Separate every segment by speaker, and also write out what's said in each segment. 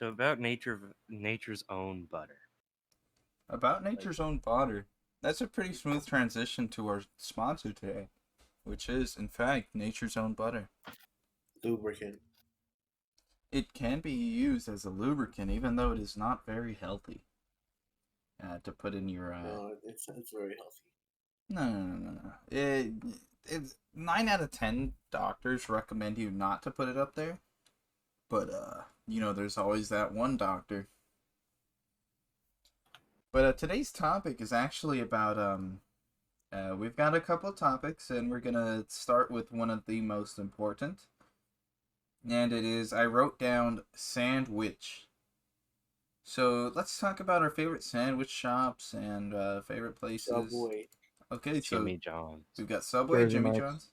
Speaker 1: So about nature's own butter.
Speaker 2: About nature's own butter. That's a pretty smooth transition to our sponsor today, which is, in fact, nature's own butter.
Speaker 3: Lubricant.
Speaker 2: It can be used as a lubricant, even though it is not very healthy. To put in your.
Speaker 3: No, it's very healthy.
Speaker 2: No. It's 9 out of 10 doctors recommend you not to put it up there. But, there's always that one doctor. But today's topic is actually about, we've got a couple topics, and we're going to start with one of the most important. And it is, I wrote down sandwich. So let's talk about our favorite sandwich shops and favorite places.
Speaker 3: Subway.
Speaker 2: Okay, so
Speaker 1: Jimmy John's.
Speaker 2: We've got Subway,
Speaker 4: Jersey
Speaker 2: Jimmy
Speaker 4: Mike's.
Speaker 2: John's,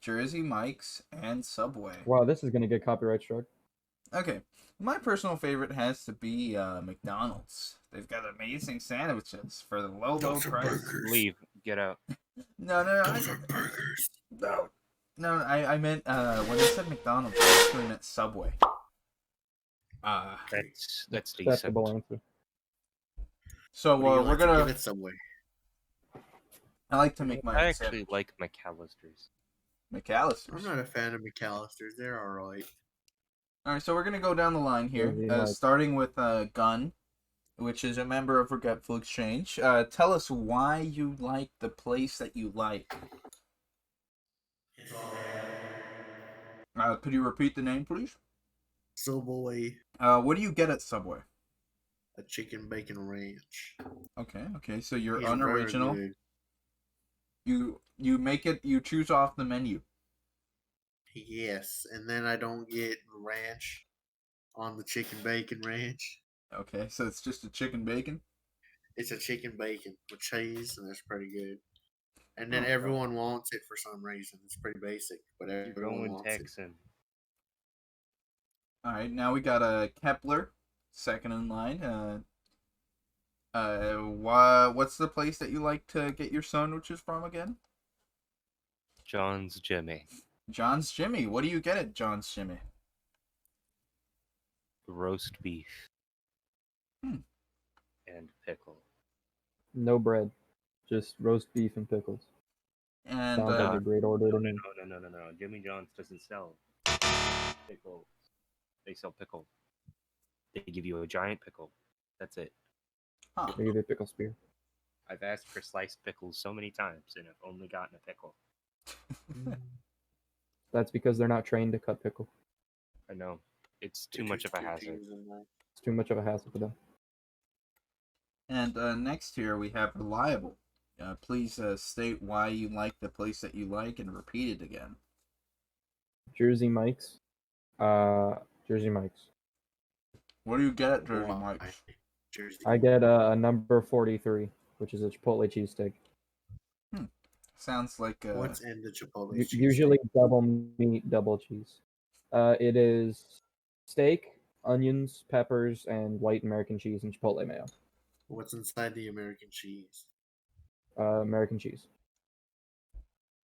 Speaker 2: Jersey Mike's, and Subway.
Speaker 4: Wow, this is going to get copyright struck.
Speaker 2: Okay, my personal favorite has to be McDonald's. They've got amazing sandwiches for the low price.
Speaker 1: Leave. Get out.
Speaker 2: No,
Speaker 3: burgers.
Speaker 2: No, I meant when I said McDonald's, I actually meant Subway.
Speaker 1: That's
Speaker 4: That's the
Speaker 1: decent.
Speaker 4: answer.
Speaker 2: So we're gonna.
Speaker 3: Give it Subway.
Speaker 2: I like to make my.
Speaker 1: I actually like McAllister's.
Speaker 2: McAllister's.
Speaker 3: I'm not a fan of McAllister's. They're alright.
Speaker 2: All right, so we're gonna go down the line here, starting with Gunn, which is a member of Regretful Exchange. Tell us why you like the place that you like.
Speaker 3: It's alright.
Speaker 2: Could you repeat the name, please?
Speaker 3: Subway.
Speaker 2: What do you get at Subway?
Speaker 3: A chicken bacon ranch.
Speaker 2: Okay, so you're
Speaker 3: It's very
Speaker 2: unoriginal.
Speaker 3: good.
Speaker 2: You make it. You choose off the menu.
Speaker 3: Yes, and then I don't get ranch on the chicken bacon ranch.
Speaker 2: Okay, so it's just a chicken bacon.
Speaker 3: It's a chicken bacon with cheese, and that's pretty good. And then
Speaker 2: Okay.
Speaker 3: everyone wants it for some reason. It's pretty basic, but
Speaker 1: You're
Speaker 3: everyone
Speaker 1: going
Speaker 3: wants it.
Speaker 1: Texan.
Speaker 2: All right, now we got a Kepler, second in line. What's the place that you like to get your sandwiches from again?
Speaker 1: John's Jimmy.
Speaker 2: John's Jimmy. What do you get at John's Jimmy?
Speaker 1: Roast beef.
Speaker 2: Hmm.
Speaker 1: And pickle.
Speaker 4: No bread, just roast beef and pickles.
Speaker 2: And
Speaker 4: Sounds like a great order to me.
Speaker 1: No. Jimmy John's doesn't sell pickles. They sell pickle. They give you a giant pickle. That's it.
Speaker 4: They give you a pickle spear.
Speaker 1: I've asked for sliced pickles so many times, and I've only gotten a pickle.
Speaker 4: That's because they're not trained to cut pickle.
Speaker 1: I know. It's too much of a hazard.
Speaker 4: It's too much of a hassle for them.
Speaker 2: And next here we have Reliable. Please state why you like the place that you like and repeat it again.
Speaker 4: Jersey Mike's. Jersey Mike's.
Speaker 2: What do you get at Jersey Mike's?
Speaker 3: Jersey.
Speaker 4: I get a number 43, which is a Chipotle cheesesteak.
Speaker 2: Sounds like
Speaker 3: What's in the Chipotle?
Speaker 4: Usually double meat, double cheese. It is steak, onions, peppers, and white American cheese and Chipotle mayo.
Speaker 3: What's inside the American cheese?
Speaker 4: American cheese.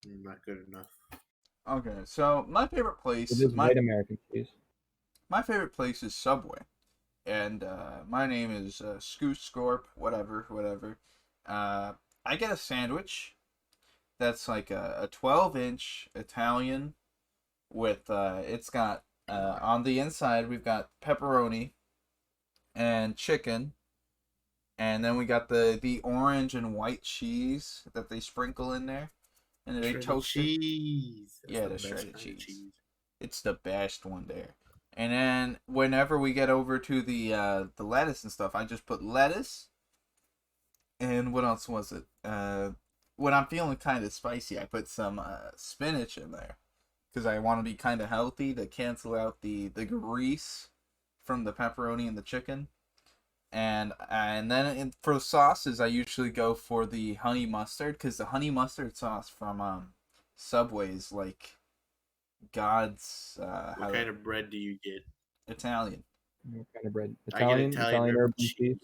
Speaker 3: Not good enough.
Speaker 2: Okay, so my favorite place.
Speaker 4: It is white American cheese.
Speaker 2: My favorite place is Subway, and my name is Scoot Scorp. Whatever. I get a sandwich that's like a 12-inch Italian with it's got on the inside we've got pepperoni and chicken, and then we got the orange and white cheese that they sprinkle in there, and they toast
Speaker 3: cheese.
Speaker 2: it. Yeah, the shredded cheese. It's the best one there. And then whenever we get over to the lettuce and stuff, I just put lettuce. And what else was it? When I'm feeling kind of spicy, I put some spinach in there because I want to be kind of healthy to cancel out the grease from the pepperoni and the chicken. And then for sauces, I usually go for the honey mustard because the honey mustard sauce from Subway is like God's.
Speaker 3: What kind of bread do you get?
Speaker 2: Italian.
Speaker 4: What kind of bread?
Speaker 3: I get
Speaker 4: Italian herb and cheese.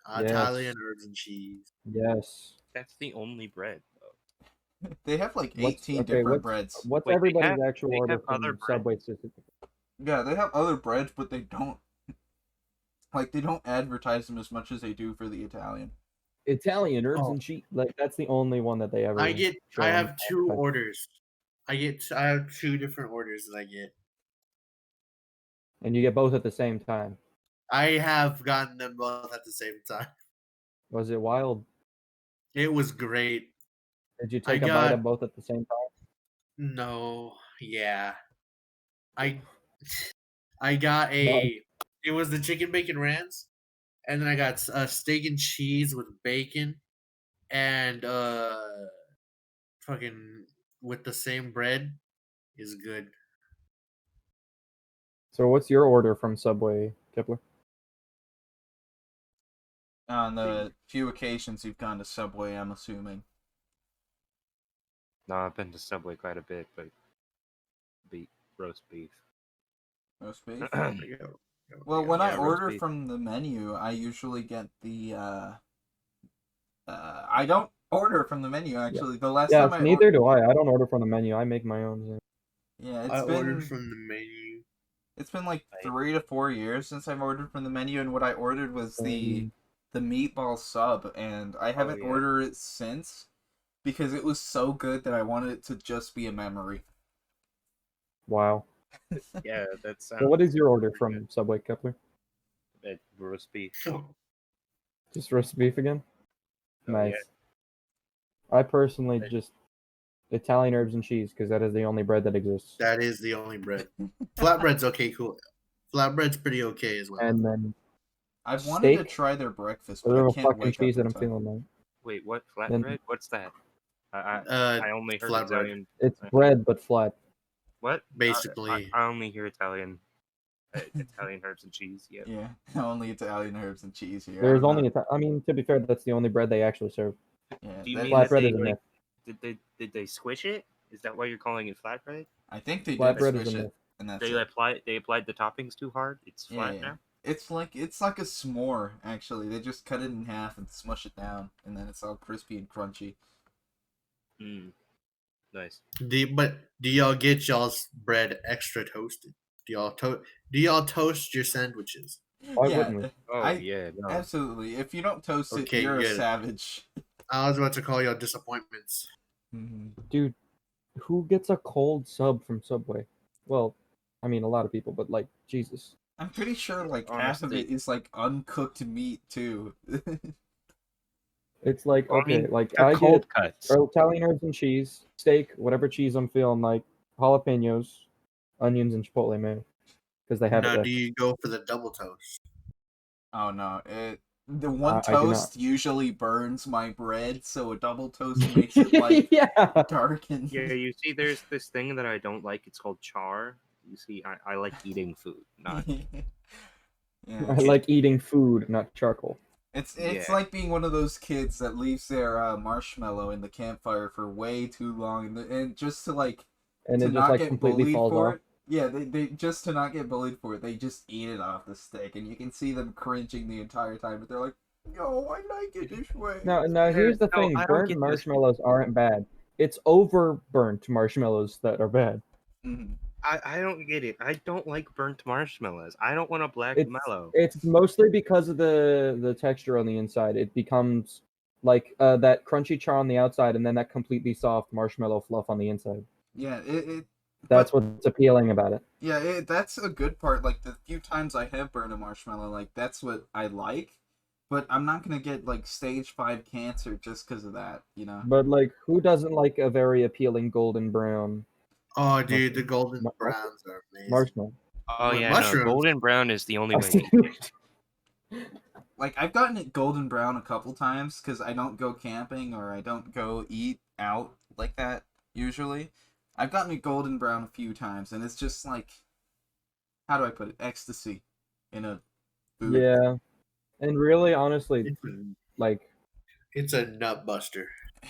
Speaker 3: Italian herbs and cheese.
Speaker 4: Yes.
Speaker 1: That's the only bread, though.
Speaker 2: They have like 18 different breads.
Speaker 4: What's
Speaker 1: Wait,
Speaker 4: everybody's actual
Speaker 1: they
Speaker 4: order
Speaker 1: have
Speaker 4: from
Speaker 1: other bread?
Speaker 4: Subway specifically?
Speaker 2: Yeah, they have other breads, but they don't. Like, they don't advertise them as much as they do for the Italian.
Speaker 4: Italian herbs
Speaker 3: Oh.
Speaker 4: and cheese. Like that's the only one that they ever.
Speaker 3: I
Speaker 4: show on
Speaker 3: have two
Speaker 4: advertising.
Speaker 3: orders. I have two different orders that I get.
Speaker 4: And you get both at the same time.
Speaker 3: I have gotten them both at the same time.
Speaker 4: Was it wild?
Speaker 3: It was great.
Speaker 4: Did you
Speaker 3: I
Speaker 4: take a bite
Speaker 3: got
Speaker 4: of both at the same time?
Speaker 3: no, yeah. I got
Speaker 4: No.
Speaker 3: it was the chicken bacon ranch, and then I got a steak and cheese with bacon, and fucking with the same bread is good.
Speaker 4: So what's your order from Subway, Kepler?
Speaker 2: On the few occasions you've gone to Subway, I'm assuming.
Speaker 1: No, I've been to Subway quite a bit, but roast beef.
Speaker 2: Roast beef?
Speaker 3: Well,
Speaker 2: when I
Speaker 1: roast
Speaker 2: order
Speaker 1: beef.
Speaker 2: from the menu, I usually get the, I don't order from the menu, actually. The last
Speaker 4: Yeah,
Speaker 2: time
Speaker 4: neither do I. I don't order from the menu. I make my own.
Speaker 2: Yeah,
Speaker 3: I ordered from the menu.
Speaker 2: It's been like 3 to 4 years since I've ordered from the menu, and what I ordered was the meatball sub, and I haven't ordered it since because it was so good that I wanted it to just be a memory.
Speaker 4: Wow.
Speaker 1: Yeah, that's.
Speaker 4: So what is your order from Subway, Kepler?
Speaker 1: Roast beef.
Speaker 4: Just roast beef again?
Speaker 1: Oh,
Speaker 4: Nice.
Speaker 1: yeah.
Speaker 4: I personally just Italian herbs and cheese because that is the only bread that exists.
Speaker 3: That is the only bread. Flatbread's okay, cool. Flatbread's pretty okay as well.
Speaker 4: And then
Speaker 2: I've wanted to
Speaker 4: steak?
Speaker 2: try their breakfast,
Speaker 4: a
Speaker 2: but I
Speaker 4: little
Speaker 2: can't
Speaker 4: fucking
Speaker 2: wake
Speaker 4: cheese
Speaker 2: up
Speaker 4: that
Speaker 2: in
Speaker 4: I'm
Speaker 2: time.
Speaker 4: feeling like.
Speaker 1: Wait, what
Speaker 4: Then-
Speaker 1: flatbread? What's that? I only heard
Speaker 3: flatbread.
Speaker 1: Italian.
Speaker 4: It's bread but flat.
Speaker 1: What?
Speaker 3: Basically.
Speaker 1: I only hear Italian. Italian herbs and cheese. Yep.
Speaker 2: Yeah, only Italian herbs and cheese here.
Speaker 4: There's only I mean, to be fair, that's the only bread they actually serve.
Speaker 2: Yeah,
Speaker 1: Do you
Speaker 2: that-
Speaker 1: mean that
Speaker 4: Flatbread
Speaker 1: they,
Speaker 4: is a
Speaker 1: like,
Speaker 4: myth.
Speaker 1: did they squish it? Is that why you're calling it flatbread?
Speaker 2: I think they did
Speaker 4: Flatbread is
Speaker 2: squish
Speaker 4: a
Speaker 2: it,
Speaker 4: myth.
Speaker 2: and that's
Speaker 1: They
Speaker 2: it.
Speaker 1: applied the toppings too hard. It's flat
Speaker 2: Yeah.
Speaker 1: now.
Speaker 2: It's like a s'more, actually. They just cut it in half and smush it down, and then it's all crispy and crunchy.
Speaker 1: Nice.
Speaker 3: But do y'all get y'all's bread extra toasted? Do y'all toast your sandwiches?
Speaker 4: Why wouldn't we?
Speaker 1: Oh
Speaker 2: I-
Speaker 1: yeah, no.
Speaker 2: Absolutely. If you don't toast it,
Speaker 3: Okay,
Speaker 2: you're a
Speaker 3: good.
Speaker 2: savage.
Speaker 3: I was about to call y'all disappointments.
Speaker 4: Dude, who gets a cold sub from Subway? Well, I mean, a lot of people, but like, Jesus.
Speaker 2: I'm pretty sure like half of
Speaker 1: Honestly.
Speaker 2: it is like uncooked meat too.
Speaker 4: It's like,
Speaker 1: Well, I
Speaker 4: okay,
Speaker 1: mean,
Speaker 4: like
Speaker 1: they're
Speaker 4: I
Speaker 1: cold
Speaker 4: get
Speaker 1: cuts.
Speaker 4: Italian herbs and cheese, steak, whatever cheese I'm feeling like, jalapenos, onions, and chipotle mayo. Because they have it
Speaker 3: Now,
Speaker 4: there.
Speaker 3: do you go for the double toast?
Speaker 2: Oh no, the one
Speaker 4: I do
Speaker 2: toast usually burns my bread, so a double toast makes it like
Speaker 4: yeah.
Speaker 2: darkened.
Speaker 1: Yeah, you see, there's this thing that I don't like. It's called char. You see, I like eating food, not.
Speaker 2: Yeah,
Speaker 4: I like eating food, not charcoal.
Speaker 2: It's
Speaker 1: Yeah.
Speaker 2: like being one of those kids that leaves their marshmallow in the campfire for way too long, and just to like
Speaker 4: And
Speaker 2: to
Speaker 4: it just
Speaker 2: not
Speaker 4: like
Speaker 2: get
Speaker 4: completely
Speaker 2: bullied
Speaker 4: falls
Speaker 2: for
Speaker 4: off.
Speaker 2: it. Yeah, they just to not get bullied for it, they just eat it off the stick, and you can see them cringing the entire time. But they're like, "No, I like it this way."
Speaker 4: Now here's the
Speaker 1: No,
Speaker 4: thing:
Speaker 1: I don't
Speaker 4: burnt
Speaker 1: get this.
Speaker 4: marshmallows aren't bad. It's over burnt marshmallows that are bad.
Speaker 2: Mhm.
Speaker 1: I don't get it. I don't like burnt marshmallows. I don't want a black mellow.
Speaker 4: It's mostly because of the texture on the inside. It becomes like that crunchy char on the outside, and then that completely soft marshmallow fluff on the inside.
Speaker 2: Yeah,
Speaker 4: That's what's appealing about it.
Speaker 2: Yeah, that's a good part. Like the few times I have burned a marshmallow, like that's what I like. But I'm not gonna get like stage 5 cancer just because of that, you know.
Speaker 4: But like, who doesn't like a very appealing golden brown
Speaker 3: Oh, dude, the golden
Speaker 4: Mu-
Speaker 3: browns are amazing.
Speaker 4: marshmallow?
Speaker 1: Oh
Speaker 3: With
Speaker 1: yeah,
Speaker 3: mushrooms.
Speaker 1: no. Golden brown is the only way. to eat it.
Speaker 2: Like I've gotten it golden brown a couple times because I don't go camping or I don't go eat out like that usually. I've gotten it golden brown a few times, and it's just like, how do I put it? Ecstasy in a food.
Speaker 4: Yeah, and really, honestly, like
Speaker 3: It's a nut buster.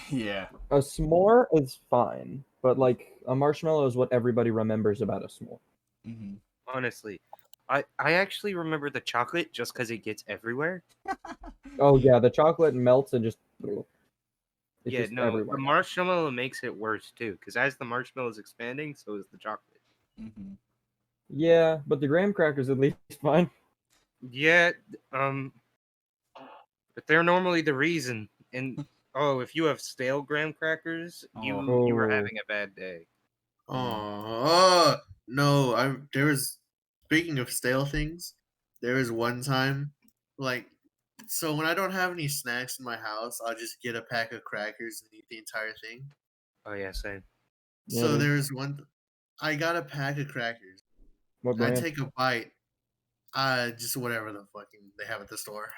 Speaker 2: Yeah.
Speaker 4: a s'more is fine, but like a marshmallow is what everybody remembers about a s'more.
Speaker 2: Mm-hmm.
Speaker 1: Honestly, I actually remember the chocolate just because it gets everywhere.
Speaker 4: Oh yeah, the chocolate melts and just. It's
Speaker 1: Yeah,
Speaker 4: just
Speaker 1: no,
Speaker 4: everywhere.
Speaker 1: the marshmallow makes it worse too, because as the marshmallow is expanding, so is the chocolate.
Speaker 2: Mm-hmm.
Speaker 4: Yeah, but the graham crackers at least fine.
Speaker 1: Yeah, but they're normally the reason. And if you have stale graham crackers, you were
Speaker 4: Oh.
Speaker 1: having a bad day.
Speaker 3: Oh no! There was, speaking of stale things, there was one time, like, so when I don't have any snacks in my house, I'll just get a pack of crackers and eat the entire thing.
Speaker 1: Oh yeah, same.
Speaker 4: Yeah,
Speaker 3: So
Speaker 4: dude.
Speaker 3: there was one, I got a pack of crackers.
Speaker 4: What
Speaker 3: I
Speaker 4: brand?
Speaker 3: take a bite, just whatever the fucking they have at the store,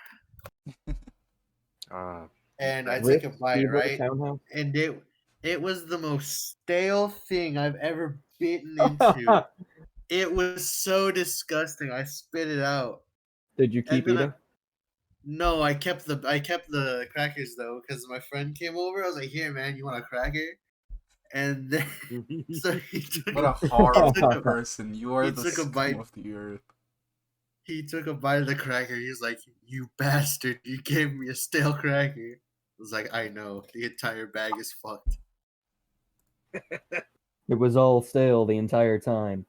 Speaker 3: and I take
Speaker 4: Rift
Speaker 3: a bite,
Speaker 4: Zebra
Speaker 3: right,
Speaker 4: Townhouse.
Speaker 3: and it was the most stale thing I've ever bitten into. It was so disgusting. I spit it out,
Speaker 4: Did you
Speaker 3: and
Speaker 4: keep
Speaker 3: then
Speaker 4: eating?
Speaker 3: no, I kept the crackers though, because my friend came over. I was like, "Here, man, you want a cracker?" And then so
Speaker 2: What a
Speaker 3: he
Speaker 2: horrible
Speaker 3: took a,
Speaker 2: person. You are
Speaker 3: he
Speaker 2: the
Speaker 3: took a
Speaker 2: scum
Speaker 3: bite.
Speaker 2: of the earth.
Speaker 3: He took a bite of the cracker. He was like, "You bastard! You gave me a stale cracker." I was like, "I know. The entire bag is fucked."
Speaker 4: It was all stale the entire time.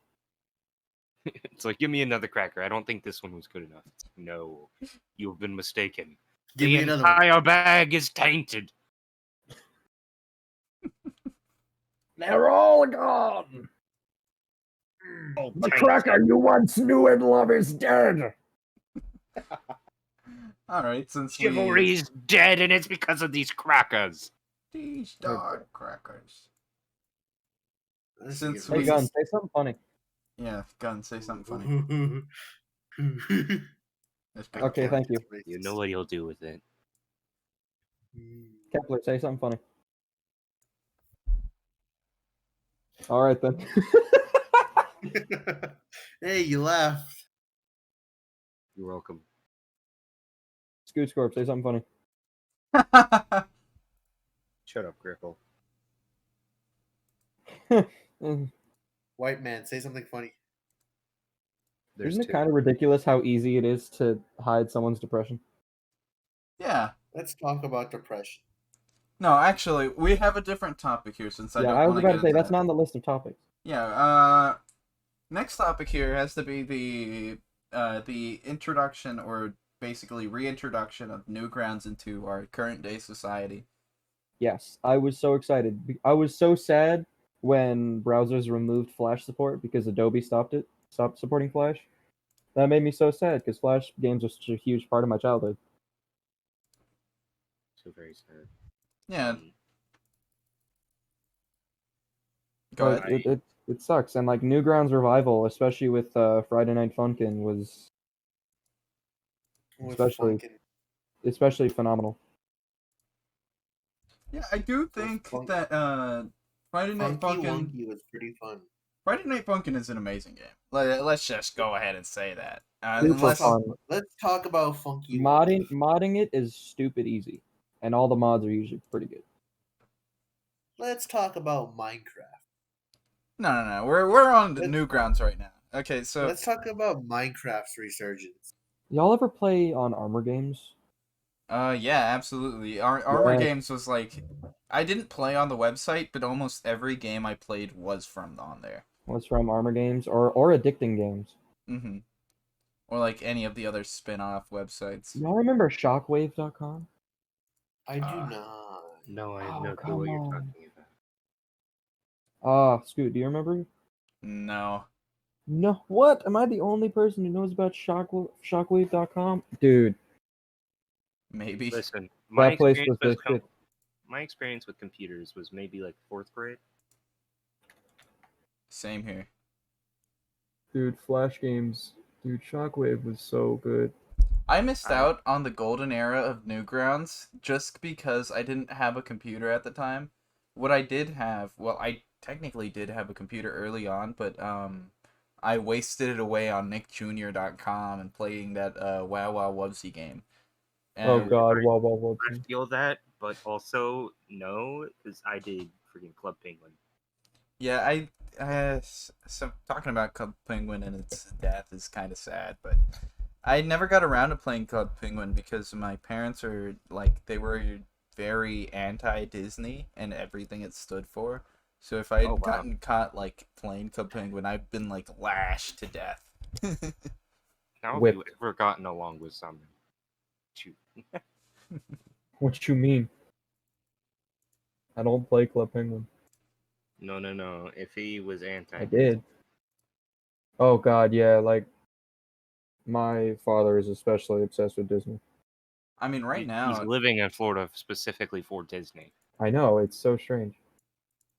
Speaker 1: It's like, give me another cracker. I don't think this one was good enough. No, you've been mistaken.
Speaker 3: Give
Speaker 1: The
Speaker 3: me another one.
Speaker 1: entire bag is tainted.
Speaker 4: They're all gone.
Speaker 1: The cracker
Speaker 4: you once knew and love is dead.
Speaker 2: Alright, since
Speaker 1: Chivalry's dead, and it's because of these crackers.
Speaker 2: These dark crackers.
Speaker 3: Let's
Speaker 2: Since
Speaker 3: get
Speaker 4: Hey,
Speaker 2: we-
Speaker 4: Gun, say something funny.
Speaker 2: Yeah, Gun, say something funny.
Speaker 3: funny.
Speaker 2: Let's go.
Speaker 4: Okay, thank you.
Speaker 1: You know what he'll do with it.
Speaker 4: Kepler, say something funny. All right then.
Speaker 3: Hey, you laughed.
Speaker 1: You're welcome.
Speaker 4: Scoot Scorp, say something funny.
Speaker 1: Shut up, Griffle.
Speaker 3: White man, say something funny.
Speaker 1: There's
Speaker 4: Isn't it
Speaker 1: two.
Speaker 4: kind of ridiculous how easy it is to hide someone's depression?
Speaker 2: Yeah.
Speaker 3: Let's talk about depression.
Speaker 2: No, actually, we have a different topic here since I
Speaker 4: Yeah,
Speaker 2: don't
Speaker 4: I was
Speaker 2: want to
Speaker 4: about
Speaker 2: get
Speaker 4: to say
Speaker 2: into
Speaker 4: that's
Speaker 2: that.
Speaker 4: not on the list of topics.
Speaker 2: Yeah, next topic here has to be the introduction, or basically reintroduction, of Newgrounds into our current day society.
Speaker 4: Yes, I was so excited. I was so sad when browsers removed Flash support because Adobe stopped supporting Flash. That made me so sad because Flash games are such a huge part of my childhood.
Speaker 1: So very sad.
Speaker 2: Yeah, go
Speaker 4: But
Speaker 2: ahead.
Speaker 4: it sucks, and like Newgrounds revival, especially with Friday Night Funkin', was
Speaker 3: With
Speaker 4: Especially-
Speaker 3: Funkin'.
Speaker 4: especially phenomenal.
Speaker 2: Yeah, I do think that Friday Night
Speaker 3: Funky
Speaker 2: Funkin'.
Speaker 3: Wonky was pretty fun.
Speaker 2: Friday Night Funkin' is an amazing game. Let's just go ahead and say that.
Speaker 4: Super
Speaker 2: Unless
Speaker 4: fun.
Speaker 3: Let's talk about Funky Wonky.
Speaker 4: Modding it is stupid easy, and all the mods are usually pretty good.
Speaker 3: Let's talk about Minecraft.
Speaker 2: no, we're on the
Speaker 3: Let's-
Speaker 2: Newgrounds right now. Okay, so
Speaker 3: Let's talk about Minecraft's resurgence.
Speaker 4: Y'all ever play on Armor Games?
Speaker 2: yeah, absolutely. Armor
Speaker 4: Yeah.
Speaker 2: Games was like, I didn't play on the website, but almost every game I played was from on there.
Speaker 4: Was from Armor Games or Addicting Games?
Speaker 2: Mm-hmm. Or like any of the other spin-off websites.
Speaker 4: Y'all remember Shockwave.com?
Speaker 3: I do
Speaker 2: Ah.
Speaker 3: not.
Speaker 1: No, I have
Speaker 4: Oh,
Speaker 1: no clue
Speaker 4: come
Speaker 1: what you're
Speaker 4: on.
Speaker 1: talking about.
Speaker 4: Scoot, do you remember?
Speaker 2: No.
Speaker 4: No, what? Am I the only person who knows about Shockwave.com? Dude,
Speaker 2: Maybe.
Speaker 1: Listen, my
Speaker 4: that place
Speaker 1: experience,
Speaker 4: was
Speaker 1: was
Speaker 4: this good.
Speaker 1: my experience with computers was maybe like 4th grade.
Speaker 2: Same here.
Speaker 4: Dude, Flash games. Dude, Shockwave was so good.
Speaker 2: I missed out on the golden era of Newgrounds just because I didn't have a computer at the time. What I did have, well, I technically did have a computer early on, but I wasted it away on nickjr.com and playing that Wow Wow Wubsy game.
Speaker 4: Oh
Speaker 2: And
Speaker 4: god, wow.
Speaker 1: I feel that, but also no, because I did freaking Club Penguin.
Speaker 2: Yeah, so talking about Club Penguin and its death is kind of sad, but I never got around to playing Club Penguin because my parents are like, they were very anti-Disney and everything it stood for. So if I had
Speaker 1: Oh, wow.
Speaker 2: gotten caught like playing Club Penguin, I've been like lashed to death.
Speaker 1: How have
Speaker 4: Whipped.
Speaker 1: you ever gotten along with someone? Shoot.
Speaker 4: What you mean? I don't play Club Penguin.
Speaker 1: No. If he was anti,
Speaker 4: I did. Oh God, yeah. Like my father is especially obsessed with Disney.
Speaker 2: I mean, right
Speaker 1: He's
Speaker 2: now,
Speaker 1: living in Florida specifically for Disney.
Speaker 4: I know, it's so strange.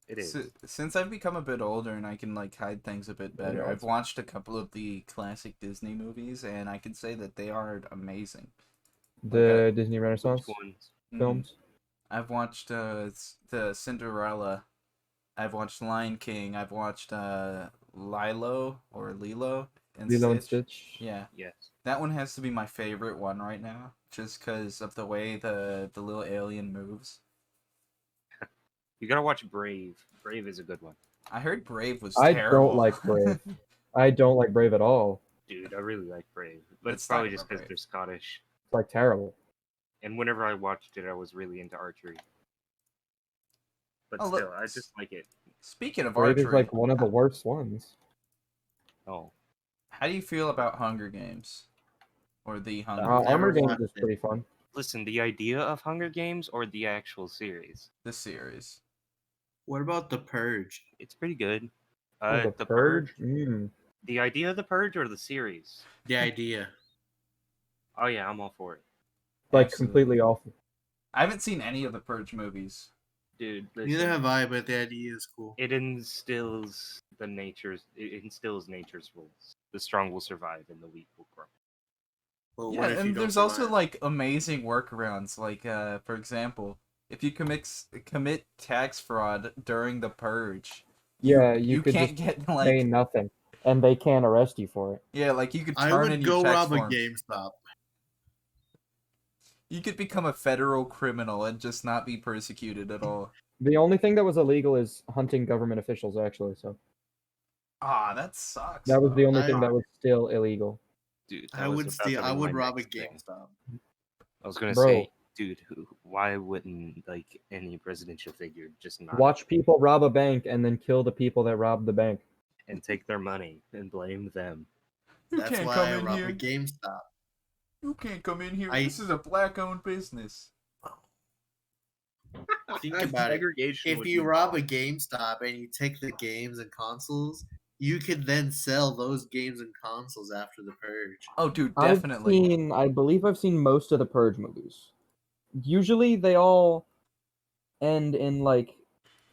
Speaker 1: It is.
Speaker 2: since I've become a bit older and I can like hide things a bit better,
Speaker 4: Yeah.
Speaker 2: I've watched a couple of the classic Disney movies, and I can say that they are amazing.
Speaker 4: The Disney
Speaker 1: Which
Speaker 4: Renaissance
Speaker 1: ones?
Speaker 4: films.
Speaker 2: I've watched the Cinderella. I've watched Lion King. I've watched Lilo and
Speaker 4: Lilo and
Speaker 2: Stitch.
Speaker 4: Stitch.
Speaker 2: Yeah,
Speaker 1: Yes.
Speaker 2: that one has to be my favorite one right now, just because of the way the little alien moves.
Speaker 1: You gotta watch Brave. Brave is a good one.
Speaker 2: I heard Brave was
Speaker 4: I
Speaker 2: terrible.
Speaker 4: don't like Brave. I don't like Brave at all.
Speaker 1: Dude, I really like Brave. But
Speaker 2: Let's
Speaker 1: it's probably
Speaker 2: talk
Speaker 1: just
Speaker 2: about
Speaker 1: because
Speaker 2: Brave.
Speaker 1: they're Scottish.
Speaker 4: It's like terrible.
Speaker 1: And whenever I watched it, I was really into archery. But
Speaker 2: Oh,
Speaker 1: still,
Speaker 2: look.
Speaker 1: I just like it.
Speaker 2: Speaking of
Speaker 4: Brave
Speaker 2: archery,
Speaker 4: is like one of the worst ones.
Speaker 1: Oh.
Speaker 2: how do you feel about Hunger Games? Or the Hunger
Speaker 3: I've
Speaker 2: Games?
Speaker 4: Armor
Speaker 3: never
Speaker 4: Games
Speaker 3: watched
Speaker 4: is
Speaker 3: it.
Speaker 4: pretty fun.
Speaker 1: Listen, the idea of Hunger Games or the actual series?
Speaker 2: The series.
Speaker 3: What about The Purge?
Speaker 1: It's pretty good.
Speaker 4: Oh, the Purge. Mm.
Speaker 1: The idea of the Purge or the series?
Speaker 3: The idea.
Speaker 1: Oh yeah, I'm all for it.
Speaker 4: Like
Speaker 2: Absolutely.
Speaker 4: completely awful.
Speaker 2: I haven't seen any of the Purge movies.
Speaker 1: Dude, listen,
Speaker 3: Neither have I, but the idea is cool.
Speaker 1: it instills nature's rules. The strong will survive and the weak will grow.
Speaker 3: Well,
Speaker 2: Yeah,
Speaker 3: what if you
Speaker 2: and
Speaker 3: don't
Speaker 2: there's also
Speaker 3: survive?
Speaker 2: like amazing workarounds. Like, for example, if you commit tax fraud during the Purge,
Speaker 4: Yeah, you could
Speaker 2: can't
Speaker 4: just
Speaker 2: get
Speaker 4: pay
Speaker 2: like
Speaker 4: nothing, and they can't arrest you for it.
Speaker 2: yeah, like you could
Speaker 3: I
Speaker 2: turn in
Speaker 3: would
Speaker 2: your
Speaker 3: go
Speaker 2: tax
Speaker 3: rob a
Speaker 2: forms.
Speaker 3: GameStop.
Speaker 2: You could become a federal criminal and just not be persecuted at all.
Speaker 4: The only thing that was illegal is hunting government officials, actually. So
Speaker 2: Ah, that sucks.
Speaker 4: that was the
Speaker 2: though.
Speaker 4: only
Speaker 3: I-
Speaker 4: thing that was still illegal.
Speaker 1: Dude,
Speaker 3: I would steal. I would rob a
Speaker 1: game.
Speaker 3: GameStop.
Speaker 1: I was gonna
Speaker 4: Bro.
Speaker 1: say, dude, why wouldn't like any presidential figure just not
Speaker 4: Watch people rob a bank and then kill the people that robbed the bank.
Speaker 1: and take their money and blame them?
Speaker 2: You
Speaker 3: That's
Speaker 2: can't
Speaker 3: why
Speaker 2: come
Speaker 3: I
Speaker 2: in
Speaker 3: rob
Speaker 2: here.
Speaker 3: a GameStop.
Speaker 2: You can't come in here.
Speaker 3: I-
Speaker 2: This is a black-owned business.
Speaker 3: Think about it.
Speaker 1: Segregation
Speaker 3: If
Speaker 1: would
Speaker 3: you
Speaker 1: be
Speaker 3: rob a
Speaker 1: wrong.
Speaker 3: GameStop and you take the games and consoles, you could then sell those games and consoles after the Purge.
Speaker 2: Oh, dude, definitely.
Speaker 4: I believe I've seen most of the Purge movies. Usually they all end in like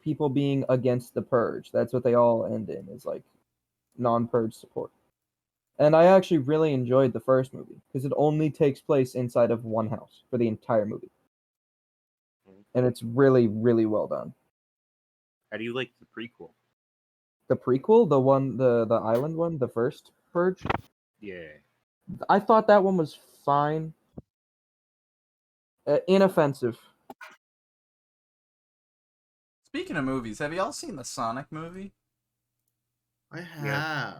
Speaker 4: people being against the Purge. That's what they all end in, is like non-Purge support. And I actually really enjoyed the first movie because it only takes place inside of one house for the entire movie. And it's really, really well done.
Speaker 1: How do you like the prequel?
Speaker 4: The prequel, the one, the island one, the first Purge,
Speaker 1: Yeah.
Speaker 4: I thought that one was fine. Inoffensive.
Speaker 2: Speaking of movies, have y'all seen the Sonic movie?
Speaker 3: I have.
Speaker 1: Yeah.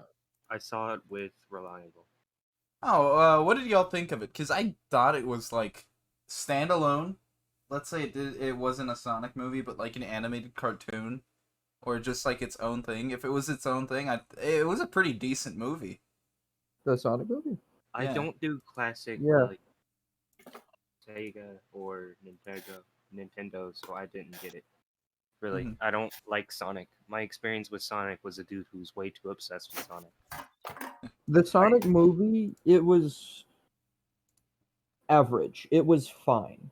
Speaker 1: I saw it with Reliable.
Speaker 2: Oh, what did y'all think of it? Because I thought it was like standalone. Let's say it wasn't a Sonic movie, but like an animated cartoon, or just like its own thing. If it was its own thing, it was a pretty decent movie.
Speaker 4: The Sonic movie?
Speaker 1: I
Speaker 2: Yeah.
Speaker 1: don't do classic
Speaker 4: Yeah.
Speaker 1: like Sega or Nintendo, so I didn't get it. Really,
Speaker 2: Mhm.
Speaker 1: I don't like Sonic. My experience with Sonic was a dude who's way too obsessed with Sonic.
Speaker 4: The Sonic movie, it was average. It was fine.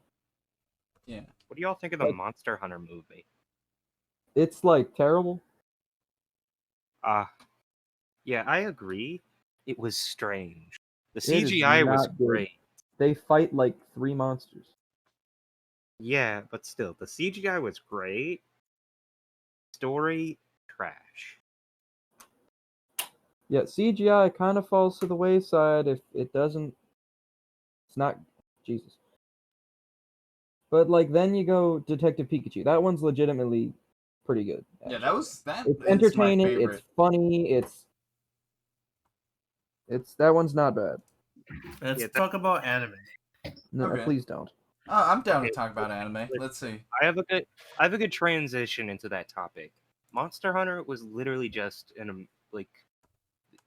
Speaker 2: Yeah.
Speaker 1: What do y'all think of the
Speaker 4: Like-
Speaker 1: Monster Hunter movie?
Speaker 4: It's like terrible.
Speaker 1: Yeah, I agree. It was strange. The
Speaker 4: It is
Speaker 1: CGI was
Speaker 4: not good.
Speaker 1: great.
Speaker 4: They fight like 3 monsters.
Speaker 1: Yeah, but still, the CGI was great. Story, trash.
Speaker 4: Yeah, CGI kind of falls to the wayside if it doesn't. It's not. Jesus. But like then you go Detective Pikachu. That one's legitimately pretty good.
Speaker 2: Yeah,
Speaker 4: actually.
Speaker 2: that was that.
Speaker 4: It's
Speaker 2: is my
Speaker 4: entertaining.
Speaker 2: favorite.
Speaker 4: It's funny. It's that one's not bad.
Speaker 3: Let's
Speaker 1: Yeah, that-
Speaker 3: talk about anime.
Speaker 4: No,
Speaker 2: Okay.
Speaker 4: please don't.
Speaker 2: Oh, I'm down to
Speaker 1: Okay,
Speaker 2: talk about anime.
Speaker 1: let's-
Speaker 2: Let's see.
Speaker 1: I have a good transition into that topic. Monster Hunter was literally just an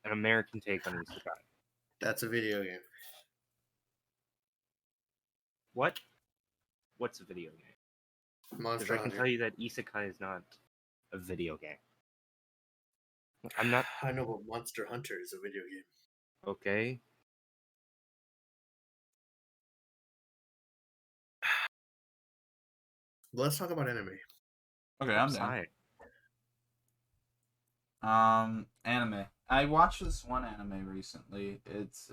Speaker 1: American take on Isekai.
Speaker 3: That's a video game.
Speaker 1: What? What's a video game? Because
Speaker 3: Monster
Speaker 1: I can
Speaker 3: Hunter.
Speaker 1: tell you that Isekai is not a video game. I'm not
Speaker 3: I know, but Monster Hunter is a video game.
Speaker 1: okay.
Speaker 3: Let's talk about anime.
Speaker 2: Okay, I'm down.
Speaker 1: Sorry.
Speaker 2: Anime. I watched this one anime recently. It's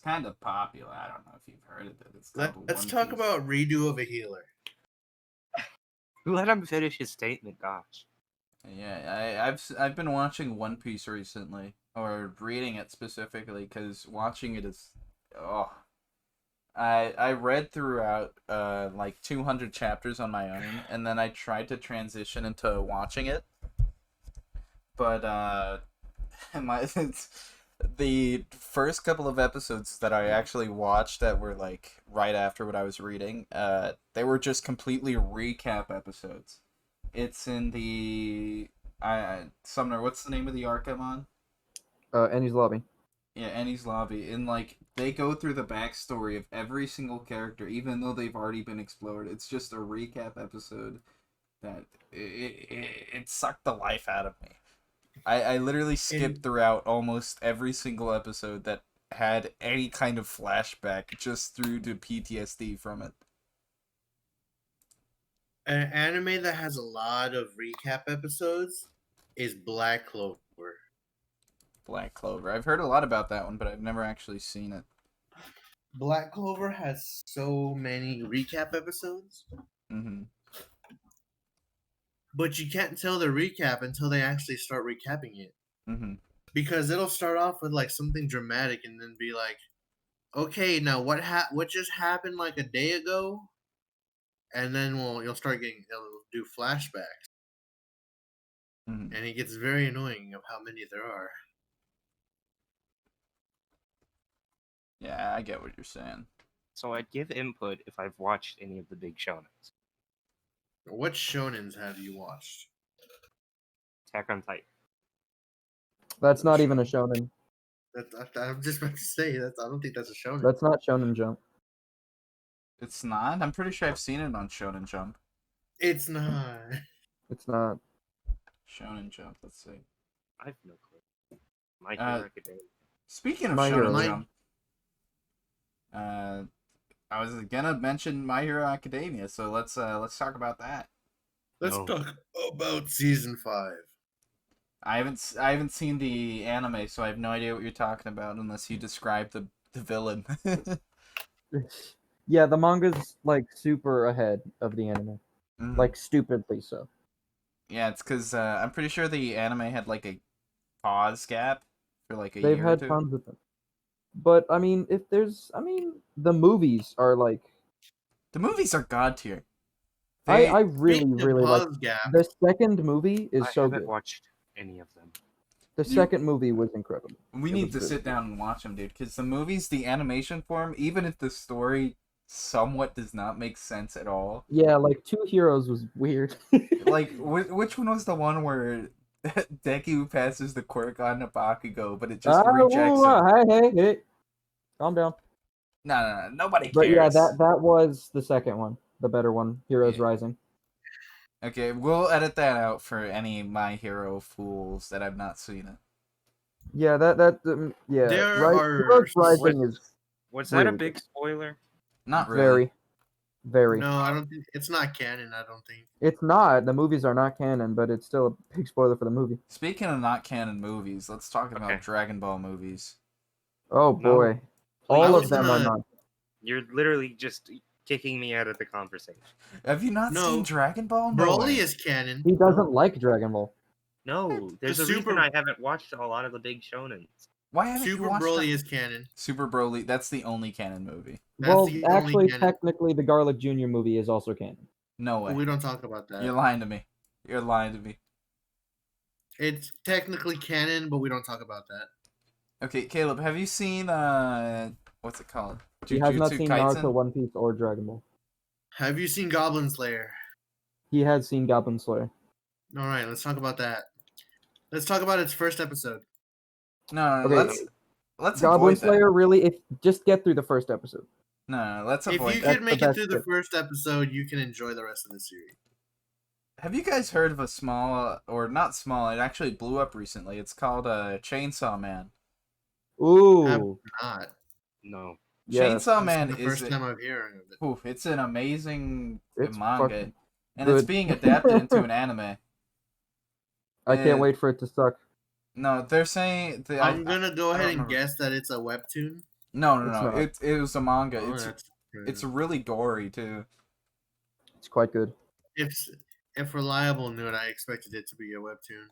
Speaker 2: kind of popular. I don't know if you've heard of it. It's called
Speaker 3: Let's
Speaker 2: One
Speaker 3: talk
Speaker 2: Piece.
Speaker 3: about Redo of a Healer.
Speaker 1: Let him finish his statement, gosh.
Speaker 2: Yeah, I've been watching One Piece recently, or reading it specifically, because watching it is, I read throughout like 200 chapters on my own, and then I tried to transition into watching it, but the first couple of episodes that I actually watched that were like right after what I was reading, they were just completely recap episodes. It's in the Sumner. What's the name of the arc I'm on?
Speaker 4: Annie's Lobby.
Speaker 2: Yeah, Annie's Lobby. And like they go through the backstory of every single character, even though they've already been explored. It's just a recap episode that it sucked the life out of me. I literally skipped throughout almost every single episode that had any kind of flashback just through to PTSD from it.
Speaker 3: An anime that has a lot of recap episodes is Black Clover.
Speaker 2: Black Clover. I've heard a lot about that one, but I've never actually seen it.
Speaker 3: Black Clover has so many recap episodes, but you can't tell the recap until they actually start recapping it. Because it'll start off with like something dramatic and then be like, okay, now what just happened like a day ago? And then you'll do flashbacks. And it gets very annoying of how many there are.
Speaker 2: Yeah, I get what you're saying.
Speaker 1: So I'd give input if I've watched any of the big shonens.
Speaker 3: What shonens have you watched?
Speaker 1: Attack on Titan.
Speaker 4: That's not even a shonen.
Speaker 3: I'm just about to say that. I don't think that's a shonen.
Speaker 4: That's not Shonen Jump.
Speaker 2: It's not? I'm pretty sure I've seen it on Shonen Jump.
Speaker 3: It's not.
Speaker 4: It's not.
Speaker 2: Shonen Jump, let's see.
Speaker 1: I have no clue. My Hero Academia.
Speaker 2: Speaking of
Speaker 4: My
Speaker 2: Shonen
Speaker 4: Hero.
Speaker 2: Jump, I was gonna mention My Hero Academia, so let's talk about that.
Speaker 3: Let's talk about season 5.
Speaker 2: I haven't seen the anime, so I have no idea what you're talking about unless you describe the villain.
Speaker 4: Yeah, the manga's like super ahead of the anime. Like stupidly so.
Speaker 2: Yeah, it's because I'm pretty sure the anime had like a pause gap for like a
Speaker 4: They've
Speaker 2: year or
Speaker 4: had
Speaker 2: two.
Speaker 4: tons of them. But I mean, the movies are like.
Speaker 2: The movies are god tier.
Speaker 4: I really like.
Speaker 3: Gap,
Speaker 4: The second movie is so
Speaker 1: I haven't
Speaker 4: good.
Speaker 1: watched any of them.
Speaker 4: The second movie was incredible.
Speaker 2: We need to sit down and watch them, dude, because the movies, the animation form, even if the story somewhat does not make sense at all.
Speaker 4: Yeah, like Two Heroes was weird.
Speaker 2: Like, which one was the one where Deku passes the quirk on to Bakugo, but it just rejects him?
Speaker 4: Hey. Calm down.
Speaker 2: No, nobody cares.
Speaker 4: But yeah, that was the second one, the better one, Heroes Rising.
Speaker 2: Okay, we'll edit that out for any My Hero fools that have not seen it.
Speaker 4: Yeah, yeah. Heroes Rising is.
Speaker 1: Was that a big spoiler?
Speaker 2: Not really.
Speaker 4: Very.
Speaker 3: No, I don't think it's not canon. I don't think
Speaker 4: it's not. The movies are not canon, but it's still a big spoiler for the movie.
Speaker 2: Speaking of not canon movies, let's talk about Dragon Ball movies.
Speaker 4: Oh boy, all of them are not.
Speaker 1: You're literally just kicking me out of the conversation.
Speaker 2: Have you not seen Dragon Ball?
Speaker 3: No. Broly is canon.
Speaker 4: He doesn't like Dragon Ball.
Speaker 1: No, there's a reason I haven't watched a lot of the big shonens.
Speaker 2: Why haven't
Speaker 3: Super
Speaker 2: you watched
Speaker 3: Broly is canon.
Speaker 2: Super Broly, that's the only canon movie.
Speaker 4: Well, actually, technically, the Garlic Jr. movie is also canon.
Speaker 2: No way.
Speaker 3: We don't talk about that.
Speaker 2: You're lying to me. You're lying to me.
Speaker 3: It's technically canon, but we don't talk about that.
Speaker 2: Okay, Caleb, have you seen what's it called?
Speaker 4: He has not seen
Speaker 2: Kaisen?
Speaker 4: Naruto, One Piece, or Dragon Ball.
Speaker 3: Have you seen Goblin Slayer?
Speaker 4: He has seen Goblin Slayer.
Speaker 3: All right, let's talk about that. Let's talk about its first episode.
Speaker 2: No,
Speaker 4: Okay.
Speaker 2: let's
Speaker 4: Goblin
Speaker 2: avoid that.
Speaker 4: Slayer, really, if just get through the first episode.
Speaker 2: No, let's
Speaker 3: If
Speaker 2: avoid
Speaker 3: you
Speaker 2: that.
Speaker 4: That's
Speaker 3: can
Speaker 4: the
Speaker 3: make it
Speaker 4: best
Speaker 3: through the
Speaker 4: bit.
Speaker 3: first episode, you can enjoy the rest of the series.
Speaker 2: Have you guys heard of a small, or not small, it actually blew up recently. It's called Chainsaw Man.
Speaker 3: Have
Speaker 4: Ooh,
Speaker 3: not.
Speaker 1: No.
Speaker 4: yes,
Speaker 2: Chainsaw
Speaker 3: This
Speaker 2: Man
Speaker 3: is the
Speaker 2: is
Speaker 3: first time I'm hearing of it.
Speaker 2: oof, it's an amazing
Speaker 4: it's
Speaker 2: manga,
Speaker 4: fucking
Speaker 2: and it's
Speaker 4: good.
Speaker 2: being adapted into an anime.
Speaker 4: I can't
Speaker 2: And-
Speaker 4: wait for it to suck.
Speaker 2: No, they're saying
Speaker 3: I'm gonna go
Speaker 2: I
Speaker 3: ahead
Speaker 2: don't
Speaker 3: and
Speaker 2: remember.
Speaker 3: guess that it's a webtoon.
Speaker 2: No,
Speaker 4: It's not.
Speaker 2: it was a manga.
Speaker 3: Oh,
Speaker 2: It's
Speaker 3: that's good.
Speaker 2: it's really gory too.
Speaker 4: It's quite good.
Speaker 3: If Reliable knew it, I expected it to be a webtoon.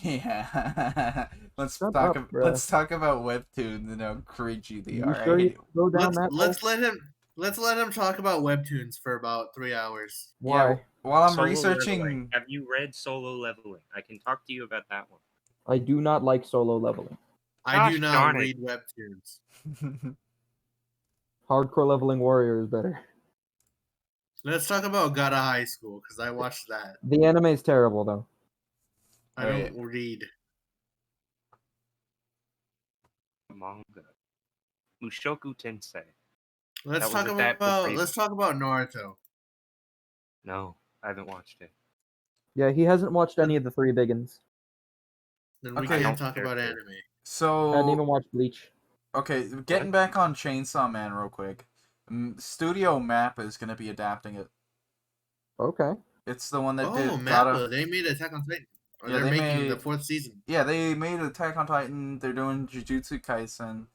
Speaker 2: Yeah. let's
Speaker 4: Shut
Speaker 2: talk.
Speaker 4: up, bruh.
Speaker 2: Let's talk about webtoons and how cringy they
Speaker 4: You
Speaker 2: are. I
Speaker 4: sure you
Speaker 2: hate-
Speaker 4: go down
Speaker 3: Let's
Speaker 4: that?
Speaker 3: let's let him talk about webtoons for about 3 hours.
Speaker 4: Why?
Speaker 2: Yeah, while I'm
Speaker 1: Solo
Speaker 2: researching,
Speaker 1: Leveling. Have you read Solo Leveling? I can talk to you about that one.
Speaker 4: I do not like solo leveling.
Speaker 3: I do
Speaker 1: Gosh
Speaker 3: not
Speaker 1: darn it.
Speaker 3: read webtoons.
Speaker 4: Hardcore leveling warrior is better.
Speaker 3: Let's talk about Gotta High School because I watched that.
Speaker 4: The anime is terrible though.
Speaker 3: I don't read.
Speaker 1: Manga. Mushoku Tensei.
Speaker 3: Let's
Speaker 1: That was
Speaker 3: talk
Speaker 1: adapted
Speaker 3: about
Speaker 1: for-
Speaker 3: let's talk about Naruto.
Speaker 1: No, I haven't watched it.
Speaker 4: Yeah, he hasn't watched any of the three big ones.
Speaker 3: Then we
Speaker 2: Okay.
Speaker 3: can't
Speaker 1: Don't
Speaker 3: talk
Speaker 1: care
Speaker 3: about
Speaker 1: to.
Speaker 3: anime.
Speaker 4: I hadn't even
Speaker 2: so
Speaker 4: watched Bleach.
Speaker 2: okay, getting back on Chainsaw Man real quick. Studio Mappa is gonna be adapting it.
Speaker 4: Okay.
Speaker 2: It's the one that
Speaker 3: Oh,
Speaker 2: did
Speaker 3: Mappa,
Speaker 2: Gotta.
Speaker 3: they made Attack on Titan. Or
Speaker 2: Yeah,
Speaker 3: they're
Speaker 2: they
Speaker 3: making the
Speaker 2: made-
Speaker 3: 4th season.
Speaker 2: Yeah, they made Attack on Titan. They're doing Jujutsu Kaisen,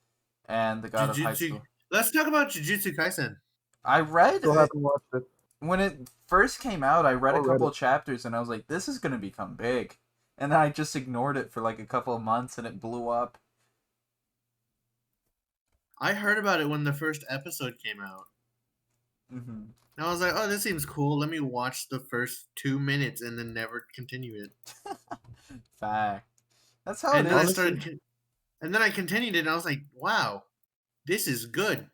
Speaker 2: and the God of High
Speaker 3: Jujutsu-
Speaker 2: School.
Speaker 3: Let's talk about Jujutsu Kaisen.
Speaker 2: I read
Speaker 4: Still
Speaker 2: it.
Speaker 4: haven't watched it.
Speaker 2: When it first came out, I read a
Speaker 4: Already.
Speaker 2: couple of chapters and I was like, this is going to become big. And then I just ignored it for like a couple of months and it blew up.
Speaker 3: I heard about it when the first episode came out.
Speaker 2: Mm-hmm.
Speaker 3: And I was like, oh, this seems cool. Let me watch the first 2 minutes and then never continue it.
Speaker 2: Fact. That's how
Speaker 3: And
Speaker 2: it
Speaker 3: then I
Speaker 2: is.
Speaker 3: started, and then I continued it, and I was like, wow, this is good.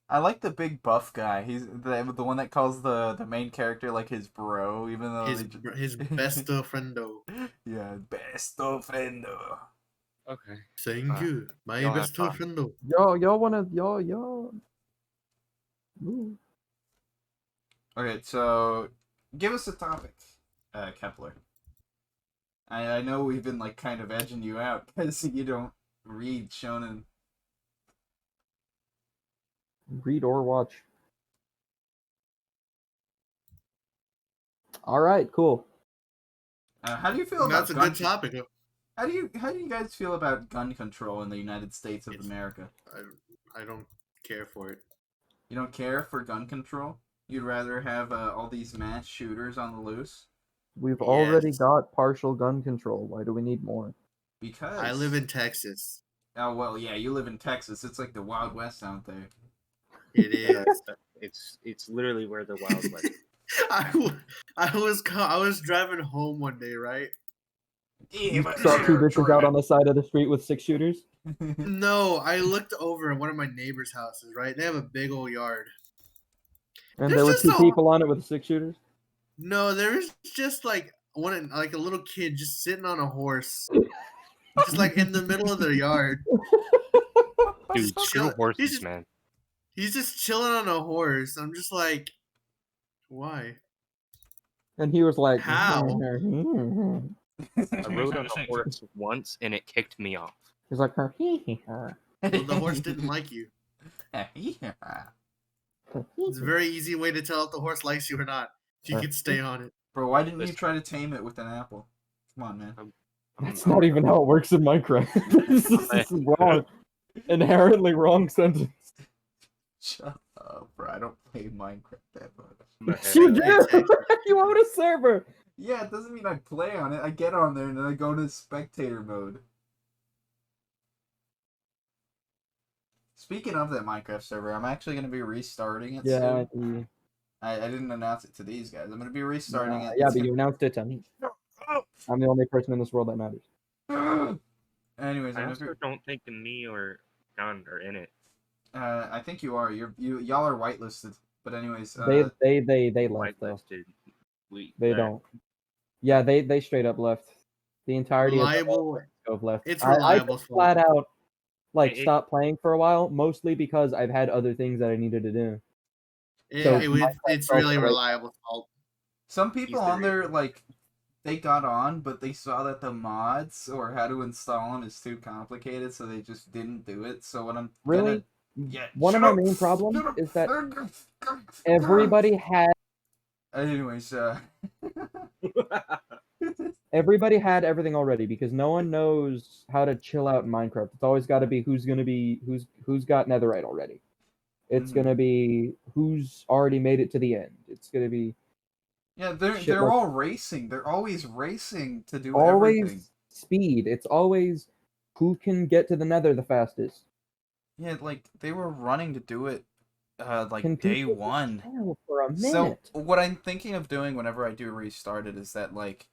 Speaker 2: I like the big buff guy. He's the one that calls the main character like his bro, even though
Speaker 3: His besto friendo.
Speaker 2: Yeah, besto friendo.
Speaker 1: Okay.
Speaker 3: Thank you, my
Speaker 1: y'all have
Speaker 3: besto
Speaker 1: fun.
Speaker 3: friendo.
Speaker 4: Y'all wanna y'all. Ooh.
Speaker 2: Okay, so give us a topic, Kepler. I know we've been like kind of edging you out because you don't read shonen.
Speaker 4: Read or watch. All right, cool.
Speaker 2: How do you feel about
Speaker 3: That's a
Speaker 2: gun
Speaker 3: good topic.
Speaker 2: How do you guys feel about gun control in the United States of
Speaker 3: It's-
Speaker 2: America?
Speaker 3: I don't care for it.
Speaker 2: You don't care for gun control? You'd rather have all these mass shooters on the loose?
Speaker 4: We've already
Speaker 3: Yes.
Speaker 4: got partial gun control. Why do we need more?
Speaker 2: Because
Speaker 3: I live in Texas.
Speaker 2: Oh well, yeah, you live in Texas. It's like the Wild West out there.
Speaker 3: It is.
Speaker 1: It's literally where the Wild West.
Speaker 3: I was driving home one day, right?
Speaker 4: You saw two bitches out on the side of the street with 6 shooters.
Speaker 3: No, I looked over at one of my neighbor's houses, right? They have a big old yard.
Speaker 4: And
Speaker 3: There's
Speaker 4: there were
Speaker 3: just
Speaker 4: 2
Speaker 3: a-
Speaker 4: people on it with 6 shooters.
Speaker 3: No, there was just like a little kid just sitting on a horse. Just like in the middle of their yard.
Speaker 1: Dude,
Speaker 3: Just
Speaker 1: screw
Speaker 3: chill-
Speaker 1: horses,
Speaker 3: he's just-
Speaker 1: man.
Speaker 3: He's just chilling on a horse. I'm just like, why?
Speaker 4: And he was like,
Speaker 3: How?
Speaker 1: I rode on a horse once and it kicked me off.
Speaker 4: He's like,
Speaker 3: Well, the horse didn't like you. It's a very easy way to tell if the horse likes you or not. If you could stay on it.
Speaker 2: Bro, why didn't you try to tame it with an apple? Come on, man.
Speaker 4: That's not even how it works in Minecraft. This is wrong. Inherently wrong sentence.
Speaker 2: Shut up, bro. I don't play Minecraft that much.
Speaker 4: Yes, you do. You own a server.
Speaker 2: Yeah, it doesn't mean I play on it. I get on there and then I go into spectator mode. Speaking of that Minecraft server, I'm actually going to be restarting it
Speaker 4: Yeah.
Speaker 2: soon. I didn't announce it to these guys. I'm going to be restarting it.
Speaker 4: Yeah,
Speaker 2: It's
Speaker 4: but you announced it to me. I'm the only person in this world that matters.
Speaker 2: gonna- Anyways,
Speaker 1: I
Speaker 2: I'm
Speaker 1: also
Speaker 2: gonna
Speaker 1: don't think me or John are in it.
Speaker 2: I think you are. Y'all are whitelisted. But anyways,
Speaker 4: They left though.
Speaker 1: Whitelisted.
Speaker 4: They don't. Yeah, they straight up left. The entirety of
Speaker 3: Reliable
Speaker 4: go left.
Speaker 3: It's
Speaker 4: I
Speaker 3: Reliable's
Speaker 4: just flat
Speaker 3: fault.
Speaker 4: out like
Speaker 1: It-
Speaker 4: stopped playing for a while, mostly because I've had other things that I needed to do.
Speaker 3: Yeah,
Speaker 4: So
Speaker 3: it's
Speaker 4: felt
Speaker 3: really
Speaker 4: right.
Speaker 3: Reliable's fault.
Speaker 2: Some people
Speaker 1: He's the
Speaker 2: on there
Speaker 1: reason.
Speaker 2: like they got on, but they saw that the mods or how to install them is too complicated, so they just didn't do it. So what I'm
Speaker 4: Really,
Speaker 2: yeah,
Speaker 4: one of my main problems is that everybody had
Speaker 2: Anyways,
Speaker 4: everybody had everything already because no one knows how to chill out in Minecraft. It's always got to be who's got netherite already. It's
Speaker 2: Mhm.
Speaker 4: gonna be who's already made it to the end. It's gonna be
Speaker 2: yeah,
Speaker 4: shit
Speaker 2: they're
Speaker 4: like
Speaker 2: all racing. They're always racing to do
Speaker 4: always
Speaker 2: everything.
Speaker 4: speed. It's always who can get to the nether the fastest.
Speaker 2: Yeah, like they were running to do it like
Speaker 4: Can
Speaker 2: day
Speaker 4: people just
Speaker 2: one.
Speaker 4: chill for a
Speaker 2: So
Speaker 4: minute?
Speaker 2: what I'm thinking of doing whenever I do restart it is that like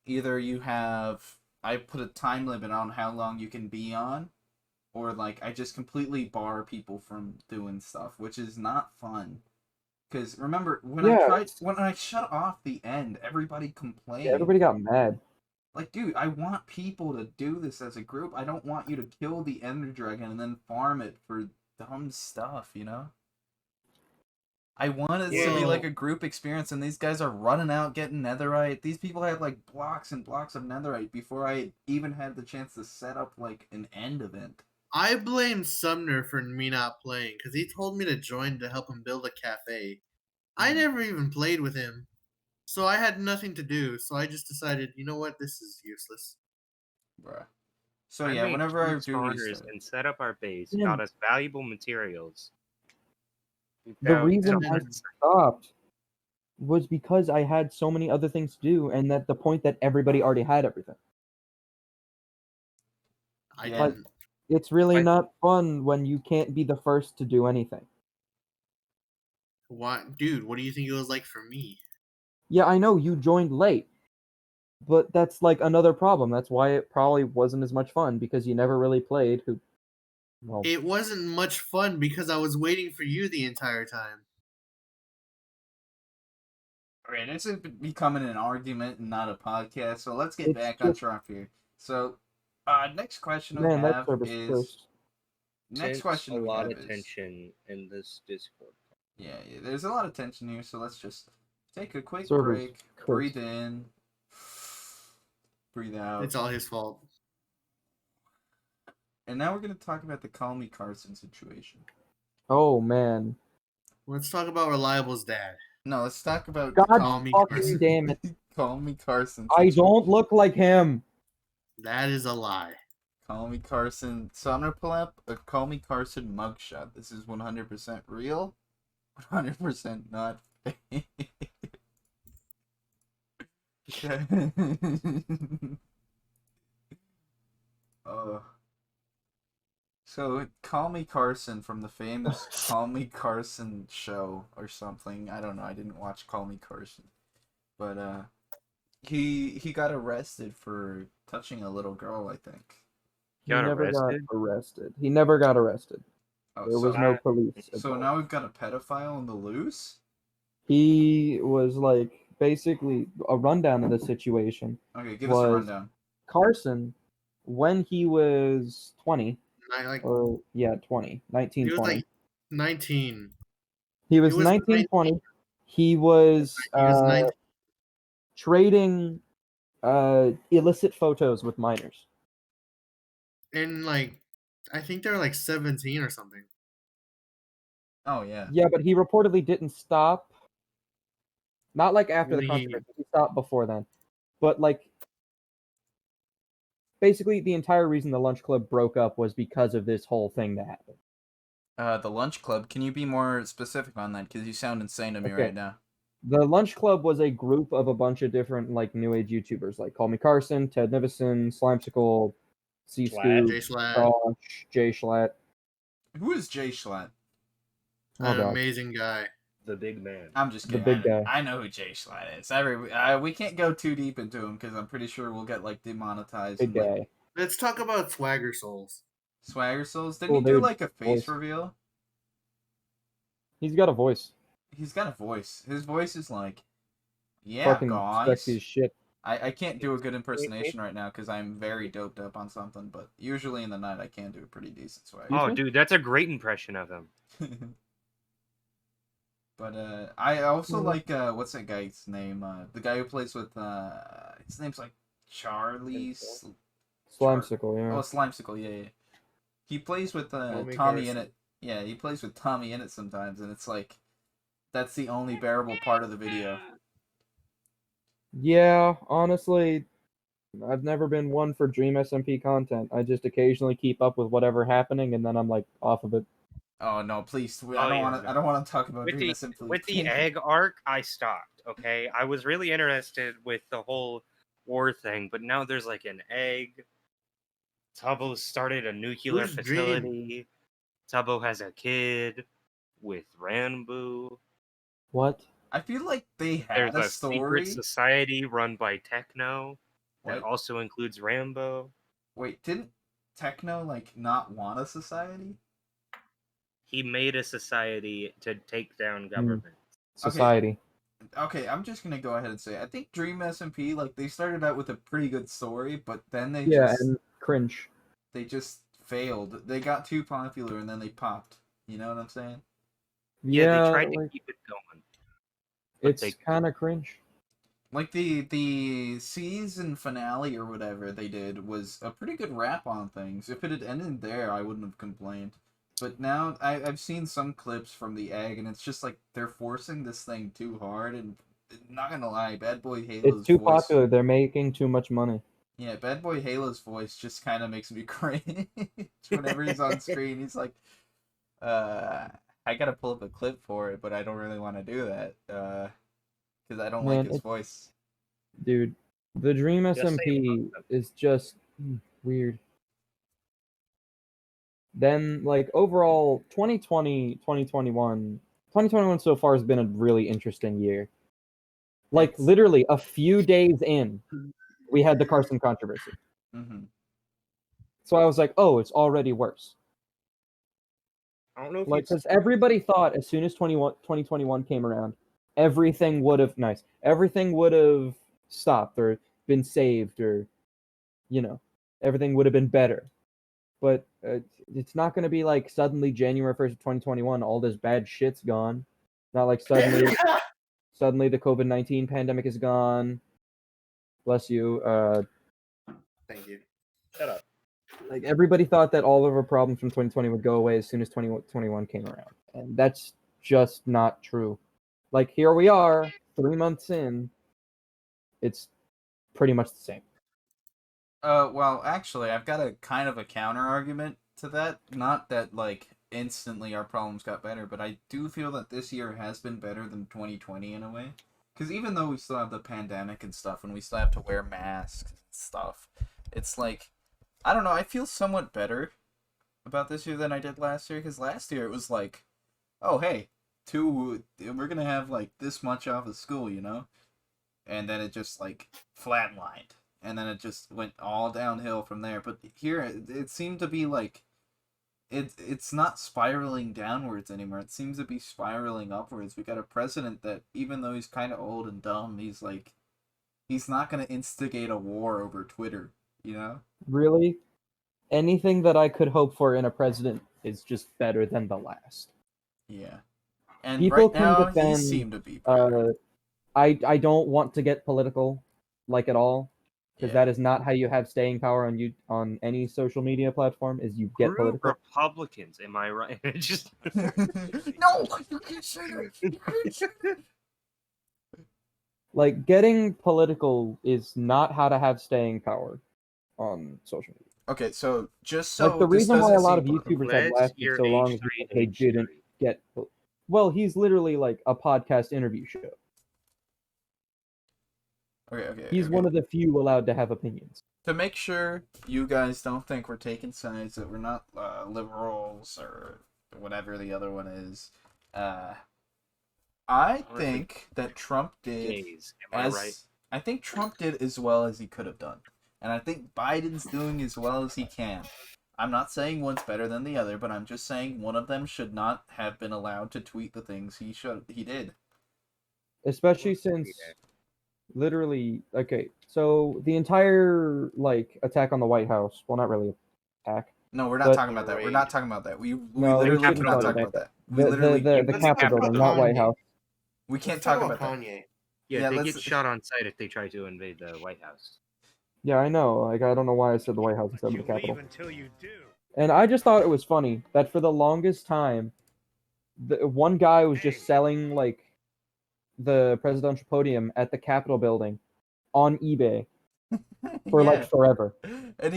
Speaker 2: either I put a time limit on how long you can be on, or like I just completely bar people from doing stuff, which is not fun. Because remember when
Speaker 4: Yeah,
Speaker 2: I shut off the end, everybody complained.
Speaker 4: everybody got mad.
Speaker 2: Like, dude, I want people to do this as a group. I don't want you to kill the Ender Dragon and then farm it for dumb stuff, you know? I want it to be like a group experience, and these guys are running out getting netherite. These people had like blocks and blocks of netherite before I even had the chance to set up like an end event.
Speaker 3: I blame Sumner for me not playing because he told me to join to help him build a cafe. I never even played with him, so I had nothing to do. So I just decided, you know what, this is useless.
Speaker 2: Bruh. So
Speaker 1: I
Speaker 2: yeah,
Speaker 1: made
Speaker 2: whenever I
Speaker 1: 2
Speaker 2: do
Speaker 1: spawners
Speaker 2: restart.
Speaker 1: and set up our base,
Speaker 4: Yeah.
Speaker 1: got us valuable materials.
Speaker 4: The
Speaker 1: Without
Speaker 4: reason I
Speaker 1: someone-
Speaker 4: stopped was because I had so many other things to do, and at the point that everybody already had everything.
Speaker 3: I
Speaker 2: Yeah.
Speaker 3: didn't.
Speaker 4: It's really
Speaker 1: Like-
Speaker 4: not fun when you can't be the first to do anything.
Speaker 3: What, dude? What do you think it was like for me?
Speaker 4: Yeah, I know you joined late, but that's like another problem. That's why it probably wasn't as much fun because you never really played. Well,
Speaker 3: It wasn't much fun because I was waiting for you the entire time.
Speaker 2: Alright, this is becoming an argument and not a podcast, so let's get
Speaker 4: It's
Speaker 2: back on
Speaker 4: just-
Speaker 2: track here. So, next question
Speaker 4: man,
Speaker 2: we
Speaker 4: that
Speaker 2: have
Speaker 4: server's
Speaker 2: is...
Speaker 4: cursed.
Speaker 2: Next
Speaker 1: Sense
Speaker 2: question
Speaker 1: a
Speaker 2: we
Speaker 1: lot
Speaker 2: have
Speaker 1: of
Speaker 2: is...
Speaker 1: tension in this Discord.
Speaker 2: Yeah, there's a lot of tension here, so let's just take a quick
Speaker 4: Server's
Speaker 2: break,
Speaker 4: cursed.
Speaker 2: breathe in, breathe out.
Speaker 3: It's all his fault.
Speaker 2: And now we're going to talk about the Call Me Carson situation.
Speaker 4: Oh man,
Speaker 3: Let's talk about Reliable's dad.
Speaker 2: No, let's talk about
Speaker 4: God
Speaker 3: Call Me
Speaker 4: fucking
Speaker 3: Carson.
Speaker 4: damn it!
Speaker 2: Call Me Carson.
Speaker 4: I
Speaker 2: situation.
Speaker 4: don't look like him.
Speaker 3: That is a lie.
Speaker 2: Call Me Carson. So I'm going to pull up a Call Me Carson mugshot. This is 100% real, 100% not fake. Okay. So Call Me Carson from the famous Call Me Carson show or something. I don't know. I didn't watch Call Me Carson, but he got arrested for touching a little girl, I think.
Speaker 4: He
Speaker 1: Got
Speaker 4: never
Speaker 1: arrested?
Speaker 4: got arrested. He never got arrested.
Speaker 2: Oh,
Speaker 4: There was
Speaker 2: so,
Speaker 4: no police.
Speaker 2: so
Speaker 4: involved.
Speaker 2: now we've got a pedophile on the loose.
Speaker 4: He was like basically a rundown of the situation.
Speaker 2: Okay, give us a
Speaker 4: Was-
Speaker 2: rundown.
Speaker 4: Carson, when he was 20,
Speaker 3: Like,
Speaker 4: or yeah, 20, 19,
Speaker 3: he was
Speaker 4: 20.
Speaker 3: like 19.
Speaker 4: He was
Speaker 3: was
Speaker 4: 19, 20. He was,
Speaker 3: He was 19.
Speaker 4: trading illicit photos with minors.
Speaker 3: And like, I think they were like 17 or something.
Speaker 2: Oh yeah.
Speaker 4: Yeah, but he reportedly didn't stop. Not like after the
Speaker 3: He-
Speaker 4: controversy. He stopped before then. But like, basically, the entire reason the lunch club broke up was because of this whole thing that happened.
Speaker 2: The lunch club. Can you be more specific on that? Because you sound insane to me
Speaker 4: Okay.
Speaker 2: right now.
Speaker 4: The lunch club was a group of a bunch of different like new age YouTubers, like Call Me Carson, Ted Nivison, Slimesicle, C
Speaker 1: Schlatt.
Speaker 3: Jay
Speaker 4: Scoop,
Speaker 3: Schlatt,
Speaker 4: Josh, Jay Schlatt.
Speaker 2: Who is Jay Schlatt?
Speaker 4: Oh
Speaker 3: an
Speaker 4: god.
Speaker 3: amazing guy.
Speaker 1: The big man.
Speaker 2: I'm just
Speaker 4: The
Speaker 2: kidding.
Speaker 4: big
Speaker 2: I know,
Speaker 4: guy.
Speaker 2: I know who Jay Schlatt is. We can't go too deep into him because I'm pretty sure we'll get like demonetized.
Speaker 4: Big
Speaker 2: and, like,
Speaker 4: guy.
Speaker 3: Let's talk about Swagger Souls.
Speaker 2: Swagger Souls. Didn't
Speaker 4: Cool
Speaker 2: he do
Speaker 4: dude.
Speaker 2: like a face
Speaker 4: Voice.
Speaker 2: reveal?
Speaker 4: He's got a voice.
Speaker 2: He's got a voice. His voice is like, yeah,
Speaker 4: Fucking
Speaker 2: guys.
Speaker 4: sexy as shit.
Speaker 2: I can't do a good impersonation right now because I'm very doped up on something, but usually in the night I can do a pretty decent swag.
Speaker 1: Oh, dude, that's a great impression of him.
Speaker 2: But I also like what's that guy's name? The guy who plays with his name's like Charlie
Speaker 4: Slimesicle, yeah.
Speaker 2: Oh, Slimesicle, yeah. He plays with Tommy in it. Yeah, he plays with Tommy in it sometimes, and it's like that's the only bearable part of the video.
Speaker 4: Yeah, honestly, I've never been one for Dream SMP content. I just occasionally keep up with whatever happening, and then I'm like off of it.
Speaker 2: Oh no, please! I don't want to talk about Dream SMP.
Speaker 1: With the egg arc, I stopped. Okay, I was really interested with the whole war thing, but now there's like an egg. Tubbo started a nuclear facility. Tubbo has a kid with Ranboo.
Speaker 4: What?
Speaker 2: I feel like they had
Speaker 1: There's
Speaker 2: a story.
Speaker 1: Secret society run by Techno that
Speaker 2: What?
Speaker 1: also includes Rambo.
Speaker 2: Wait, didn't Techno like not want a society?
Speaker 1: He made a society to take down government.
Speaker 4: Society.
Speaker 2: Okay, I'm just gonna go ahead and say I think Dream SMP like they started out with a pretty good story, but then they
Speaker 4: and cringe.
Speaker 2: They just failed. They got too popular and then they popped. You know what I'm saying?
Speaker 1: Yeah, they tried to keep it going.
Speaker 4: It's kind of cringe.
Speaker 2: Like the season finale or whatever they did was a pretty good wrap on things. If it had ended there, I wouldn't have complained. But now I've seen some clips from the egg, and it's just like they're forcing this thing too hard. And not gonna lie, Bad Boy Halo's
Speaker 4: It's too
Speaker 2: voice,
Speaker 4: popular. They're making too much money.
Speaker 2: Yeah, Bad Boy Halo's voice just kind of makes me cringe whenever he's on screen. He's like, I gotta pull up a clip for it, but I don't really want to do that because I don't like his voice.
Speaker 4: Dude, the Dream SMP is just weird. Then, like, overall, 2020, 2021 so far has been a really interesting year. Like, literally, a few days in, we had the Carson controversy.
Speaker 2: Mm-hmm.
Speaker 4: So I was like, oh, it's already worse.
Speaker 1: I don't know if
Speaker 4: because everybody thought as soon as 2021 came around, everything would have stopped or been saved or, everything would have been better. But it's not going to be like suddenly January 1st of 2021, all this bad shit's gone. Not like suddenly the COVID-19 pandemic is gone. Bless you.
Speaker 3: Thank you.
Speaker 1: Shut up.
Speaker 4: Like everybody thought that all of our problems from 2020 would go away as soon as 2021 came around. And that's just not true. Like here we are, 3 months in. It's pretty much the same.
Speaker 2: Well, actually, I've got a kind of a counter argument to that. Not that like instantly our problems got better, but I do feel that this year has been better than 2020 in a way. Because even though we still have the pandemic and stuff, and we still have to wear masks and stuff, it's like, I don't know, I feel somewhat better about this year than I did last year. Because last year it was like, oh hey, we're gonna have like this much off of school, and then it just like flatlined. And then it just went all downhill from there. But here, it seemed to be like, it's not spiraling downwards anymore. It seems to be spiraling upwards. We got a president that, even though he's kind of old and dumb, he's not going to instigate a war over Twitter,
Speaker 4: Really? Anything that I could hope for in a president is just better than the last.
Speaker 2: Yeah. And
Speaker 4: people
Speaker 2: right now,
Speaker 4: defend,
Speaker 2: he seemed to be better.
Speaker 4: I don't want to get political, like at all. Because that is not how you have staying power on any social media platform. Is you get political.
Speaker 1: Republicans, am I right? Just
Speaker 2: no, you can't say that. You can't say that.
Speaker 4: Like getting political is not how to have staying power on social media.
Speaker 2: Okay, so just so
Speaker 4: like the reason why a lot of YouTubers have
Speaker 1: Let's
Speaker 4: lasted so long is because they didn't get. Well, he's literally like a podcast interview show.
Speaker 2: Okay.
Speaker 4: He's one of the few allowed to have opinions.
Speaker 2: To make sure you guys don't think we're taking sides, that we're not liberals or whatever the other one is, I think that Trump did I think Trump did as well as he could have done. And I think Biden's doing as well as he can. I'm not saying one's better than the other, but I'm just saying one of them should not have been allowed to tweet the things he did.
Speaker 4: Especially since Literally, okay. So the entire like attack on the White House. Well, not really attack.
Speaker 2: No, we're not
Speaker 4: But-
Speaker 2: talking about that. We're not talking about that. We
Speaker 4: No, we
Speaker 2: literally
Speaker 4: shouldn't
Speaker 2: cannot
Speaker 1: talk
Speaker 2: talk
Speaker 1: about
Speaker 2: about that. We literally
Speaker 4: The
Speaker 3: Let's
Speaker 4: Capitol
Speaker 3: talk
Speaker 4: building,
Speaker 3: about
Speaker 4: not White
Speaker 3: Kanye.
Speaker 4: House.
Speaker 2: we can't
Speaker 3: Let's
Speaker 2: talk about that.
Speaker 3: Kanye.
Speaker 1: Yeah,
Speaker 2: Yeah,
Speaker 1: they
Speaker 2: let's-
Speaker 1: get shot on sight if they try to invade the White House.
Speaker 4: Yeah, I know. Like, I don't know why I said the White House instead of the Capitol.
Speaker 5: Until you do.
Speaker 4: And I just thought it was funny that for the longest time, the one guy was just selling like the presidential podium at the Capitol building on eBay for
Speaker 2: Yeah.
Speaker 4: like forever.
Speaker 2: And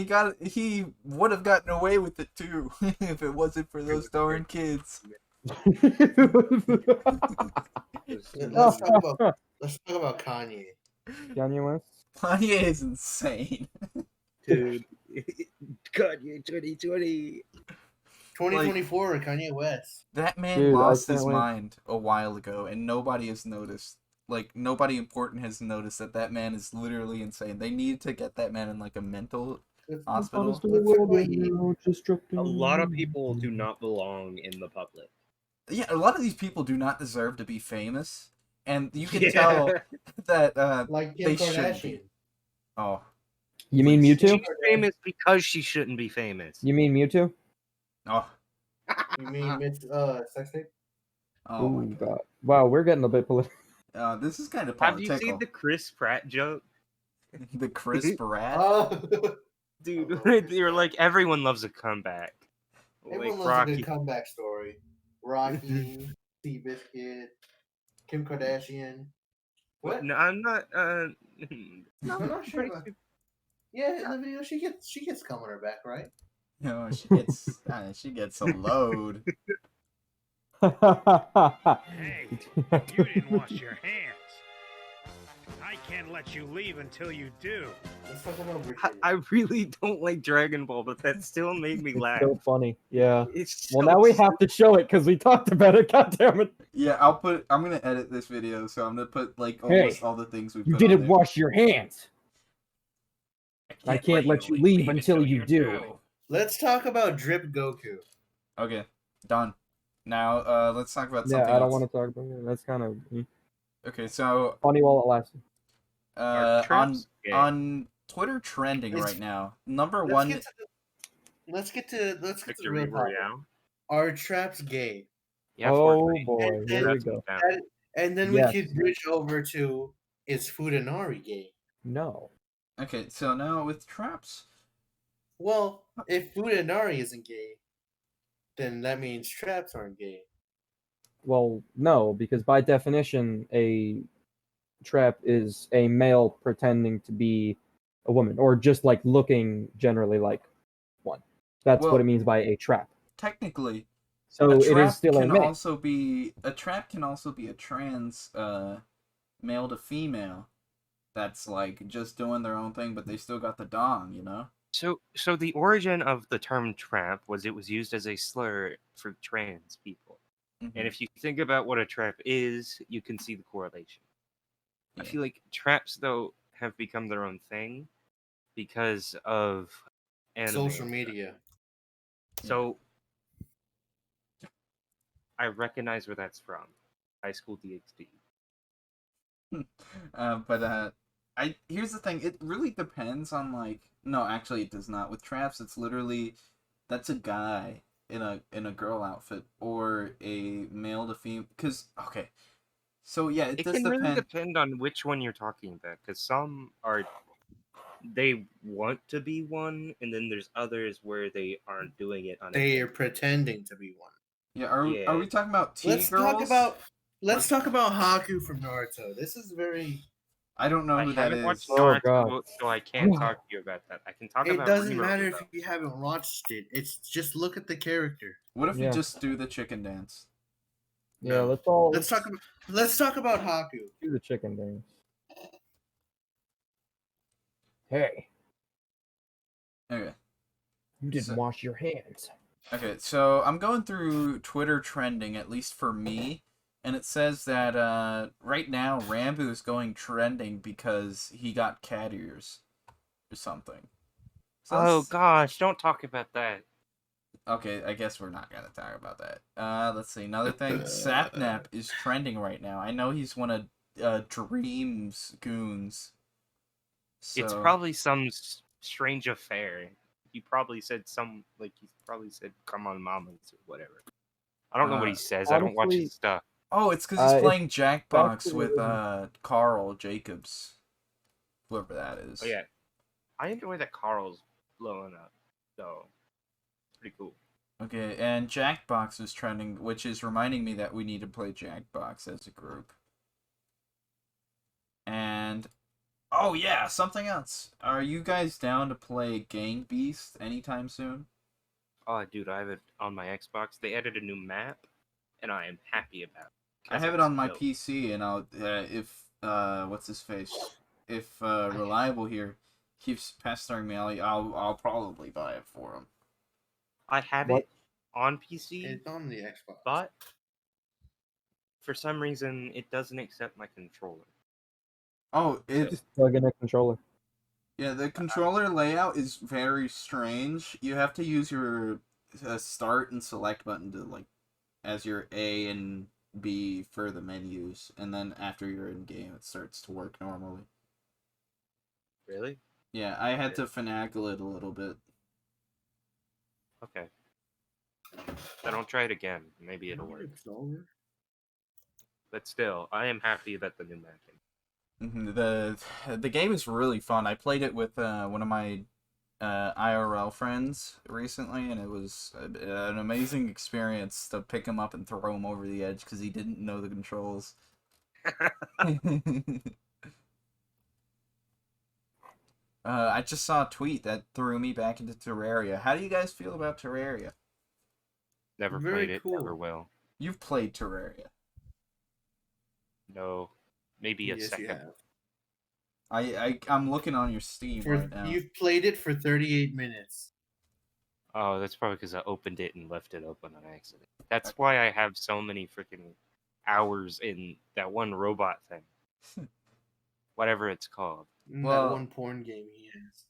Speaker 2: he would have gotten away with it too if it wasn't for those darn kids.
Speaker 3: Let's talk about Kanye.
Speaker 4: Kanye West.
Speaker 2: Kanye is insane.
Speaker 1: Dude, Kanye 2020.
Speaker 3: 2024, Kanye West.
Speaker 2: That man
Speaker 4: Dude, I
Speaker 2: lost
Speaker 4: can't
Speaker 2: his
Speaker 4: wait.
Speaker 2: mind a while ago, and nobody has noticed. Like, nobody important has noticed that man is literally insane. They need to get that man in, like, a mental hospital.
Speaker 3: Let's talk about
Speaker 1: A lot of people do not belong in the public.
Speaker 2: Yeah, a lot of these people do not deserve to be famous, and you can tell that
Speaker 3: like Kim
Speaker 2: they should
Speaker 3: Kardashian.
Speaker 2: be. Oh,
Speaker 4: You mean
Speaker 2: Please.
Speaker 4: Mewtwo?
Speaker 1: She's famous because she shouldn't be famous.
Speaker 4: You mean Mewtwo?
Speaker 2: oh,
Speaker 3: You mean Miss Sex Tape?
Speaker 2: oh my
Speaker 4: Ooh,
Speaker 2: god.
Speaker 4: God. Wow, we're getting a bit political.
Speaker 2: This is kind of
Speaker 1: Have you
Speaker 2: political.
Speaker 1: seen the Chris Pratt joke?
Speaker 2: The Chris Pratt?
Speaker 3: Oh,
Speaker 1: Dude, you're like, everyone loves a comeback.
Speaker 3: everyone
Speaker 1: Like
Speaker 3: loves a good
Speaker 1: Rocky.
Speaker 3: comeback story. Rocky, Seabiscuit, Kim Kardashian. What?
Speaker 1: No, I'm not.
Speaker 3: I'm not sure
Speaker 1: pretty
Speaker 3: about- Yeah, in the video she gets cum on her back, right?
Speaker 2: No, she gets a load.
Speaker 5: Hey, you didn't wash your hands. I can't let you leave until you do.
Speaker 3: Let's talk about
Speaker 1: I really don't like Dragon Ball, but that still made me
Speaker 4: It's
Speaker 1: laugh.
Speaker 4: so funny. Yeah.
Speaker 1: It's
Speaker 4: Well,
Speaker 1: so
Speaker 4: now we have to show it because we talked about it. God damn it!
Speaker 2: Yeah, I'm gonna edit this video, so I'm gonna put like almost all the things we
Speaker 4: You
Speaker 2: put on
Speaker 4: didn't
Speaker 2: there.
Speaker 4: wash your hands. I can't let you leave until you do.
Speaker 3: Let's talk about Drip Goku.
Speaker 2: Okay, done. Now, let's talk about
Speaker 4: Yeah,
Speaker 2: something
Speaker 4: I don't
Speaker 2: else.
Speaker 4: want to talk about it. That's kind of
Speaker 2: Okay, so
Speaker 4: funny while it lasts.
Speaker 1: Are traps gay?
Speaker 2: on Twitter trending
Speaker 3: It's-
Speaker 2: right now, number
Speaker 3: Let's
Speaker 2: one.
Speaker 3: Let's get to the
Speaker 1: Victory
Speaker 3: real topic.
Speaker 1: Royale.
Speaker 3: Are traps gay?
Speaker 1: Yeah,
Speaker 4: Oh
Speaker 1: Fortnite.
Speaker 4: boy,
Speaker 3: And
Speaker 4: here we
Speaker 1: Traps
Speaker 4: go.
Speaker 1: and found.
Speaker 3: And then
Speaker 4: Yes.
Speaker 3: we could bridge over to, is Fudanari gay?
Speaker 4: No.
Speaker 2: Okay, so now with traps,
Speaker 3: Well, if Fudanari isn't gay, then that means traps aren't gay.
Speaker 4: Well, no, because by definition, a trap is a male pretending to be a woman, or just like looking generally like one. That's
Speaker 2: Well-
Speaker 4: what it means by a trap.
Speaker 2: technically,
Speaker 4: So
Speaker 2: a
Speaker 4: it
Speaker 2: trap
Speaker 4: is still a
Speaker 2: can
Speaker 4: male.
Speaker 2: also be a trap can also be a trans male to female that's like just doing their own thing, but they still got the dong, you know.
Speaker 1: So the origin of the term trap was it was used as a slur for trans people.
Speaker 2: Mhm.
Speaker 1: And if you think about what a trap is, you can see the correlation. I
Speaker 2: Yeah.
Speaker 1: feel like traps, though, have become their own thing because of anime.
Speaker 3: Social media.
Speaker 1: So I recognize where that's from. High School DxD.
Speaker 2: But here's the thing. It really depends on like. No, actually, it does not. With traps, it's literally that's a guy in a girl outfit or a male to female. Because okay, so yeah, it
Speaker 1: It
Speaker 2: does
Speaker 1: can really
Speaker 2: depend.
Speaker 1: depend on which one you're talking about, because some are they want to be one, and then there's others where they aren't doing it on.
Speaker 3: They are pretending to be one.
Speaker 2: Yeah, are we
Speaker 1: Yeah.
Speaker 2: talking about T
Speaker 3: Let's
Speaker 2: girls?
Speaker 3: let's talk about Haku from Naruto. This is very.
Speaker 2: I don't know
Speaker 1: I
Speaker 2: who that
Speaker 1: haven't
Speaker 2: is.
Speaker 1: watched
Speaker 4: Oh,
Speaker 1: Naruto,
Speaker 4: God.
Speaker 1: so I can't talk to you about that. I can talk
Speaker 3: It
Speaker 1: about.
Speaker 3: doesn't
Speaker 1: Rimuru,
Speaker 3: matter
Speaker 1: though.
Speaker 3: if you haven't watched it. It's just look at the character.
Speaker 2: What if
Speaker 4: Yeah.
Speaker 2: we just do the chicken dance?
Speaker 4: Yeah,
Speaker 3: No.
Speaker 4: let's
Speaker 3: Let's talk about Haku.
Speaker 4: do the chicken dance. Hey,
Speaker 2: Okay.
Speaker 4: you didn't
Speaker 2: So-
Speaker 4: wash your hands.
Speaker 2: Okay, so I'm going through Twitter trending, at least for me, and it says that right now Rambo is going trending because he got cat ears or something. So
Speaker 1: Oh
Speaker 2: that's-
Speaker 1: gosh, don't talk about that.
Speaker 2: Okay, I guess we're not gonna talk about that. Let's see. Another thing, Sapnap is trending right now. I know he's one of Dreams Goons. So,
Speaker 1: It's probably some strange affair. He probably said "Come on, mamas" or whatever. I don't know what he says. I don't watch
Speaker 4: honestly,
Speaker 1: his stuff.
Speaker 2: it's because he's
Speaker 4: it's
Speaker 2: playing
Speaker 4: back
Speaker 2: Jackbox
Speaker 4: to
Speaker 2: with Carl Jacobs, whoever that is.
Speaker 1: Oh yeah, I enjoy that Carl's blowing up. So it's pretty cool.
Speaker 2: Okay, and Jackbox is trending, which is reminding me that we need to play Jackbox as a group. And oh yeah, something else. Are you guys down to play Gang Beast anytime soon?
Speaker 1: Oh, dude, I have it on my Xbox. They added a new map, and I am happy about it.
Speaker 2: I have it on my PC, and I'll if what's his face? If Reliable here keeps pestering me, I'll probably buy it for him.
Speaker 1: I have
Speaker 4: What?
Speaker 1: it on PC,
Speaker 3: It's on the Xbox.
Speaker 1: but for some reason it doesn't accept my controller.
Speaker 2: Oh,
Speaker 4: just plug in a controller.
Speaker 2: yeah, the controller layout is very strange. You have to use your start and select button to as your A and B for the menus, and then after you're in game, it starts to work normally.
Speaker 1: Really?
Speaker 2: Yeah, I had to finagle it a little bit.
Speaker 1: Okay. Then I'll try it again. Maybe it'll work. But still, I am happy about the new map.
Speaker 2: The game is really fun. I played it with one of my IRL friends recently, and it was an amazing experience to pick him up and throw him over the edge because he didn't know the controls. I just saw a tweet that threw me back into Terraria. How do you guys feel about Terraria?
Speaker 1: Never
Speaker 3: Very
Speaker 1: played it,
Speaker 3: cool.
Speaker 1: never will.
Speaker 2: You've played Terraria.
Speaker 1: No. Maybe a
Speaker 3: Yes,
Speaker 1: second.
Speaker 3: you have.
Speaker 2: I'm looking on your Steam right now.
Speaker 3: You've played it for 38 minutes.
Speaker 1: Oh, that's probably because I opened it and left it open on accident. That's why I have so many freaking hours in that one robot thing. Whatever it's called.
Speaker 2: Well,
Speaker 3: that one porn game he has.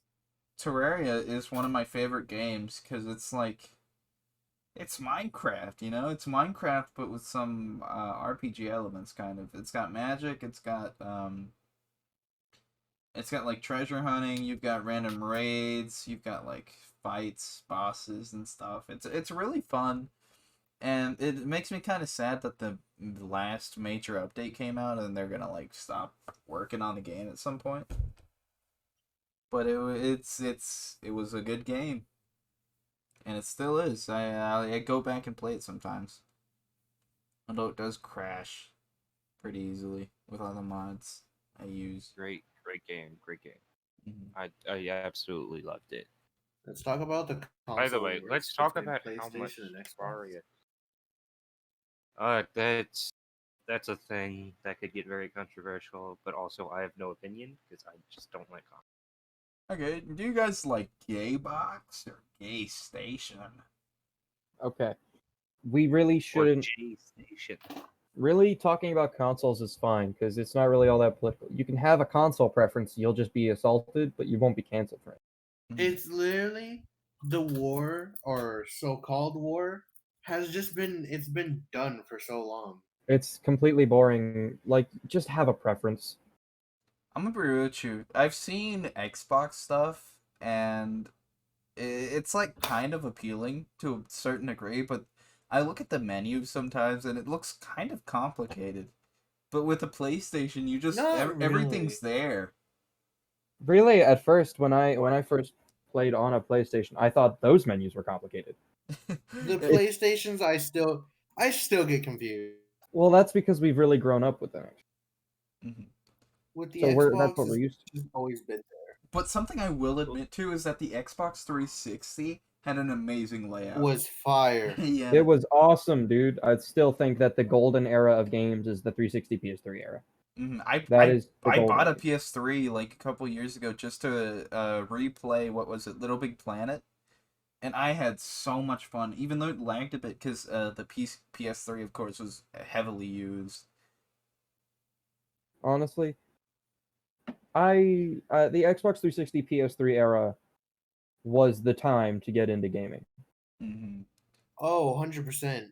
Speaker 2: Terraria is one of my favorite games because it's it's Minecraft, you know? It's Minecraft, but with some RPG elements, kind of. It's got magic, it's got treasure hunting, you've got random raids, you've got fights, bosses and stuff. It's really fun, and it makes me kind of sad that the last major update came out and they're gonna stop working on the game at some point. But it was a good game, and it still is. I go back and play it sometimes, although it does crash pretty easily with all the mods I use.
Speaker 1: Great game.
Speaker 2: Mm-hmm.
Speaker 1: I absolutely loved it.
Speaker 3: Let's talk about the console.
Speaker 1: By the way,
Speaker 3: wars
Speaker 1: let's talk
Speaker 3: between
Speaker 1: about how much
Speaker 3: PlayStation and Xbox.
Speaker 1: That's a thing that could get very controversial, but also I have no opinion because I just don't like comics.
Speaker 2: Okay, do you guys like Gay Box or Gay Station?
Speaker 4: Okay. We really shouldn't.
Speaker 1: Station.
Speaker 4: Really, talking about consoles is fine because it's not really all that political. You can have a console preference, you'll just be assaulted, but you won't be canceled for it.
Speaker 3: It's literally the war, or so-called war, it's been done for so long.
Speaker 4: It's completely boring. Just have a preference.
Speaker 2: I'm gonna be real with you. I've seen Xbox stuff, and it's kind of appealing to a certain degree, but I look at the menu sometimes and it looks kind of complicated. But with the PlayStation, you just everything's there.
Speaker 4: Really, at first, when I first played on a PlayStation, I thought those menus were complicated.
Speaker 3: The PlayStations, I still get confused.
Speaker 4: Well, that's because we've really grown up with them.
Speaker 2: Mm-hmm.
Speaker 3: With the
Speaker 4: So
Speaker 3: Xbox,
Speaker 4: that's what we're used to.
Speaker 3: it's always been there.
Speaker 2: But something I will admit to is that the Xbox 360 had an amazing layout.
Speaker 3: Was fire.
Speaker 2: Yeah.
Speaker 4: It was awesome, dude. I still think that the golden era of games is the 360 PS3 era.
Speaker 2: Mm-hmm.
Speaker 4: I
Speaker 2: bought a PS3 a couple years ago just to replay, what was it, Little Big Planet, and I had so much fun, even though it lagged a bit because the PS3, of course, was heavily used.
Speaker 4: Honestly, the Xbox 360 PS3 era was the time to get into gaming.
Speaker 2: Mm-hmm.
Speaker 3: Oh, 100%.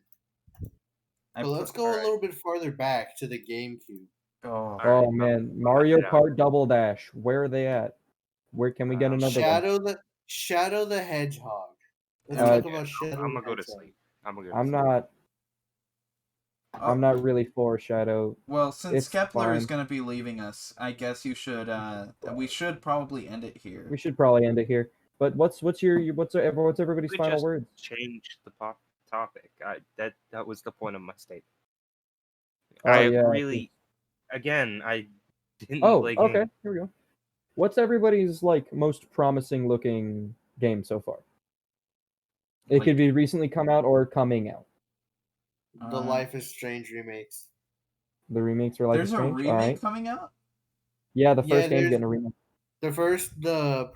Speaker 3: But let's go a little bit farther back to the GameCube.
Speaker 2: Oh,
Speaker 1: All
Speaker 4: Oh
Speaker 1: right,
Speaker 4: man,
Speaker 1: I'll
Speaker 4: Mario
Speaker 1: find it out.
Speaker 4: Kart Double Dash. Where are they at? Where can we get another one?
Speaker 3: Shadow the Hedgehog. Let's
Speaker 4: Uh,
Speaker 3: talk about Shadow
Speaker 1: I'm
Speaker 3: the
Speaker 1: gonna go to
Speaker 3: Hedgehog.
Speaker 1: sleep. I'm gonna go to
Speaker 4: I'm
Speaker 1: sleep.
Speaker 4: not.
Speaker 2: oh,
Speaker 4: I'm not really for Shadow.
Speaker 2: well, since
Speaker 4: It's
Speaker 2: Kepler is
Speaker 4: fine.
Speaker 2: gonna be leaving us, I guess you should. We should probably end it here.
Speaker 4: We should probably end it here. But what's everybody's
Speaker 1: We
Speaker 4: final
Speaker 1: just
Speaker 4: words?
Speaker 1: change the topic. That was the point of my statement.
Speaker 4: Oh
Speaker 1: I
Speaker 4: yeah.
Speaker 1: really, again, I didn't
Speaker 4: Oh,
Speaker 1: play
Speaker 4: okay.
Speaker 1: games.
Speaker 4: Here we go. What's everybody's like most promising looking game so far? It
Speaker 2: Like,
Speaker 4: could be recently come out or coming out.
Speaker 3: The Life is Strange remakes.
Speaker 4: The remakes are like
Speaker 2: there's a
Speaker 4: strange.
Speaker 2: remake
Speaker 4: All right.
Speaker 2: coming out.
Speaker 4: Yeah, the
Speaker 3: Yeah,
Speaker 4: first game's
Speaker 3: there's-
Speaker 4: getting a remake.
Speaker 3: The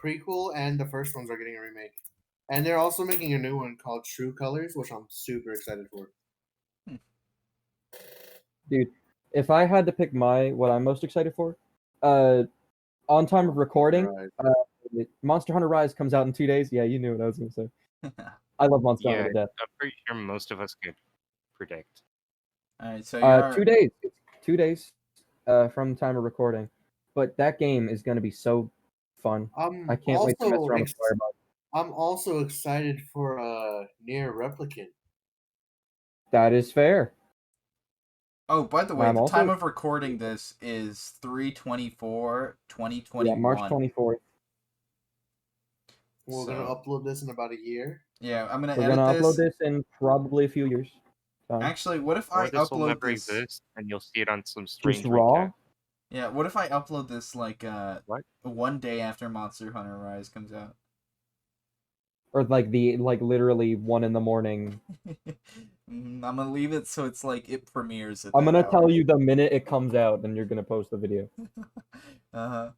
Speaker 3: prequel and the first ones are getting a remake. And they're also making a new one called True Colors, which I'm super excited for.
Speaker 4: Dude, if I had to pick what I'm most excited for, on time of recording, Monster Hunter Rise comes out in 2 days. Yeah, you knew what I was gonna say. I love Monster
Speaker 1: Yeah,
Speaker 4: Hunter to death.
Speaker 1: I'm pretty sure most of us could predict.
Speaker 2: All right, so you're
Speaker 4: 2 days. It's 2 days from time of recording. But that game is gonna be so fun. I can't wait to mess around with Fireball.
Speaker 3: I'm also excited for Near Replicant.
Speaker 4: That is fair.
Speaker 2: Oh, by the way,
Speaker 4: I'm
Speaker 2: the
Speaker 4: also-
Speaker 2: time of recording this is 3/24/2021.
Speaker 4: Yeah, March 24th.
Speaker 3: We're gonna upload this in about a year.
Speaker 2: Yeah, I'm gonna
Speaker 4: We're
Speaker 2: edit
Speaker 4: gonna upload
Speaker 2: this.
Speaker 4: this in probably a few years.
Speaker 2: Actually, what if
Speaker 1: Or
Speaker 2: I
Speaker 1: this will
Speaker 2: upload
Speaker 1: never
Speaker 2: this?
Speaker 1: exist, and you'll see it on some strange
Speaker 4: Just raw?
Speaker 1: recap.
Speaker 2: Yeah, what if I upload this like
Speaker 1: What?
Speaker 2: 1 day after Monster Hunter Rise comes out?
Speaker 4: Or like literally 1 a.m.
Speaker 2: I'm gonna leave it so it's like it premieres at
Speaker 4: I'm
Speaker 2: that
Speaker 4: gonna
Speaker 2: hour.
Speaker 4: tell you the minute it comes out, and you're gonna post the video.
Speaker 2: Uh-huh.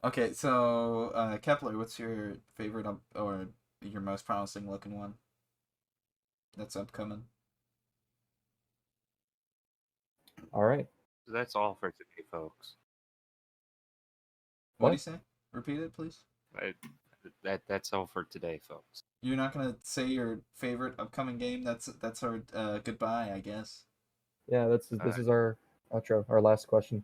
Speaker 2: Okay, so Kepler, what's your favorite or your most promising looking one that's upcoming?
Speaker 4: All right.
Speaker 1: So that's all for today, folks.
Speaker 2: What do you say? Repeat it, please.
Speaker 1: That's all for today, folks.
Speaker 2: You're not gonna say your favorite upcoming game? That's our goodbye, I guess.
Speaker 4: Yeah, this is our outro, our last question.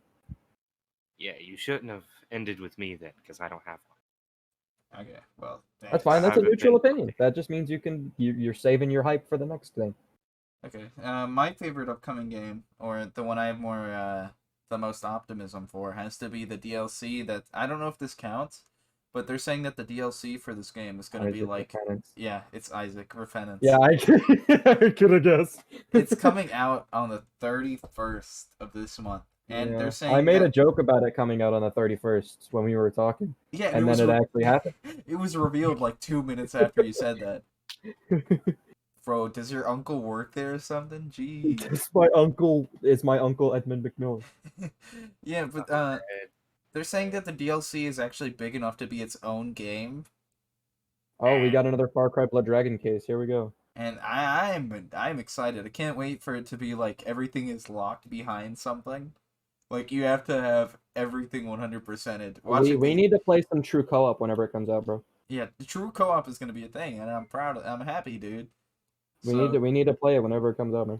Speaker 1: Yeah, you shouldn't have ended with me then, because I don't have one.
Speaker 2: Okay, well,
Speaker 4: That's fine. That's a
Speaker 1: haven't
Speaker 4: neutral
Speaker 1: been-
Speaker 4: opinion. That just means you're saving your hype for the next thing.
Speaker 2: Okay, my favorite upcoming game, or the one I have more the most optimism for, has to be the DLC. That I don't know if this counts, but they're saying that the DLC for this game is gonna be
Speaker 4: Isaac
Speaker 2: like,
Speaker 4: Repentance.
Speaker 2: yeah, it's Isaac Repentance.
Speaker 4: Yeah, I could have guessed.
Speaker 2: It's coming out on the 31st of this month, and
Speaker 4: Yeah.
Speaker 2: they're saying
Speaker 4: I made
Speaker 2: that,
Speaker 4: a joke about it coming out on the 31st when we were talking,
Speaker 2: yeah,
Speaker 4: and then it actually happened.
Speaker 2: It was revealed like 2 minutes after you said that. Bro, does your uncle work there or something? Jeez.
Speaker 4: It's my uncle Edmund McMillan.
Speaker 2: Yeah, but they're saying that the DLC is actually big enough to be its own game,
Speaker 4: Oh, we got another Far Cry Blood Dragon case. Here we go.
Speaker 2: and I'm excited. I can't wait for it to be like everything is locked behind something. Like you have to have everything 100%ed.
Speaker 4: We need to play some true co-op whenever it comes out, bro.
Speaker 2: Yeah, the true co-op is gonna be a thing, and I'm happy, dude.
Speaker 4: We need to play it whenever it comes out, man.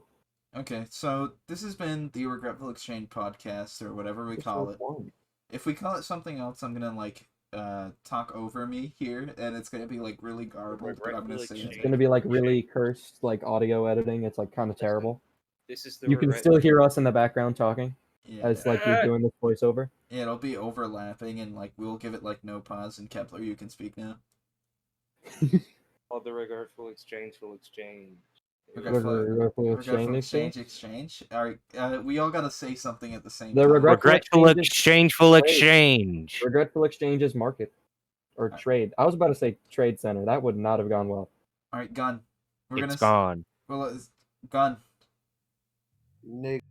Speaker 2: Okay, so this has been the Regretful Exchange podcast, or whatever we call it. If we call it something else, I'm gonna like talk over me here, and it's gonna be like really garbled. But I'm gonna say
Speaker 4: It's
Speaker 2: it.
Speaker 4: gonna be like really cursed, like audio editing. It's like kind of terrible.
Speaker 1: This is the
Speaker 4: You can still hear us in the background talking
Speaker 2: Yeah,
Speaker 4: as like you're doing this voiceover.
Speaker 2: yeah, it'll be overlapping, and like we'll give it like no pause. And Kepler, you can speak now.
Speaker 1: All the regretful exchange will exchange.
Speaker 4: Regretful
Speaker 2: Exchange. All right, we all gotta say something at the same
Speaker 4: The
Speaker 2: time.
Speaker 1: Regretful exchangeful exchange.
Speaker 4: Regretful Exchange's market or trade. I was about to say trade center. That would not have gone well.
Speaker 2: All right, Gun.
Speaker 1: It's gone.
Speaker 2: Well, Gun.
Speaker 3: Nick.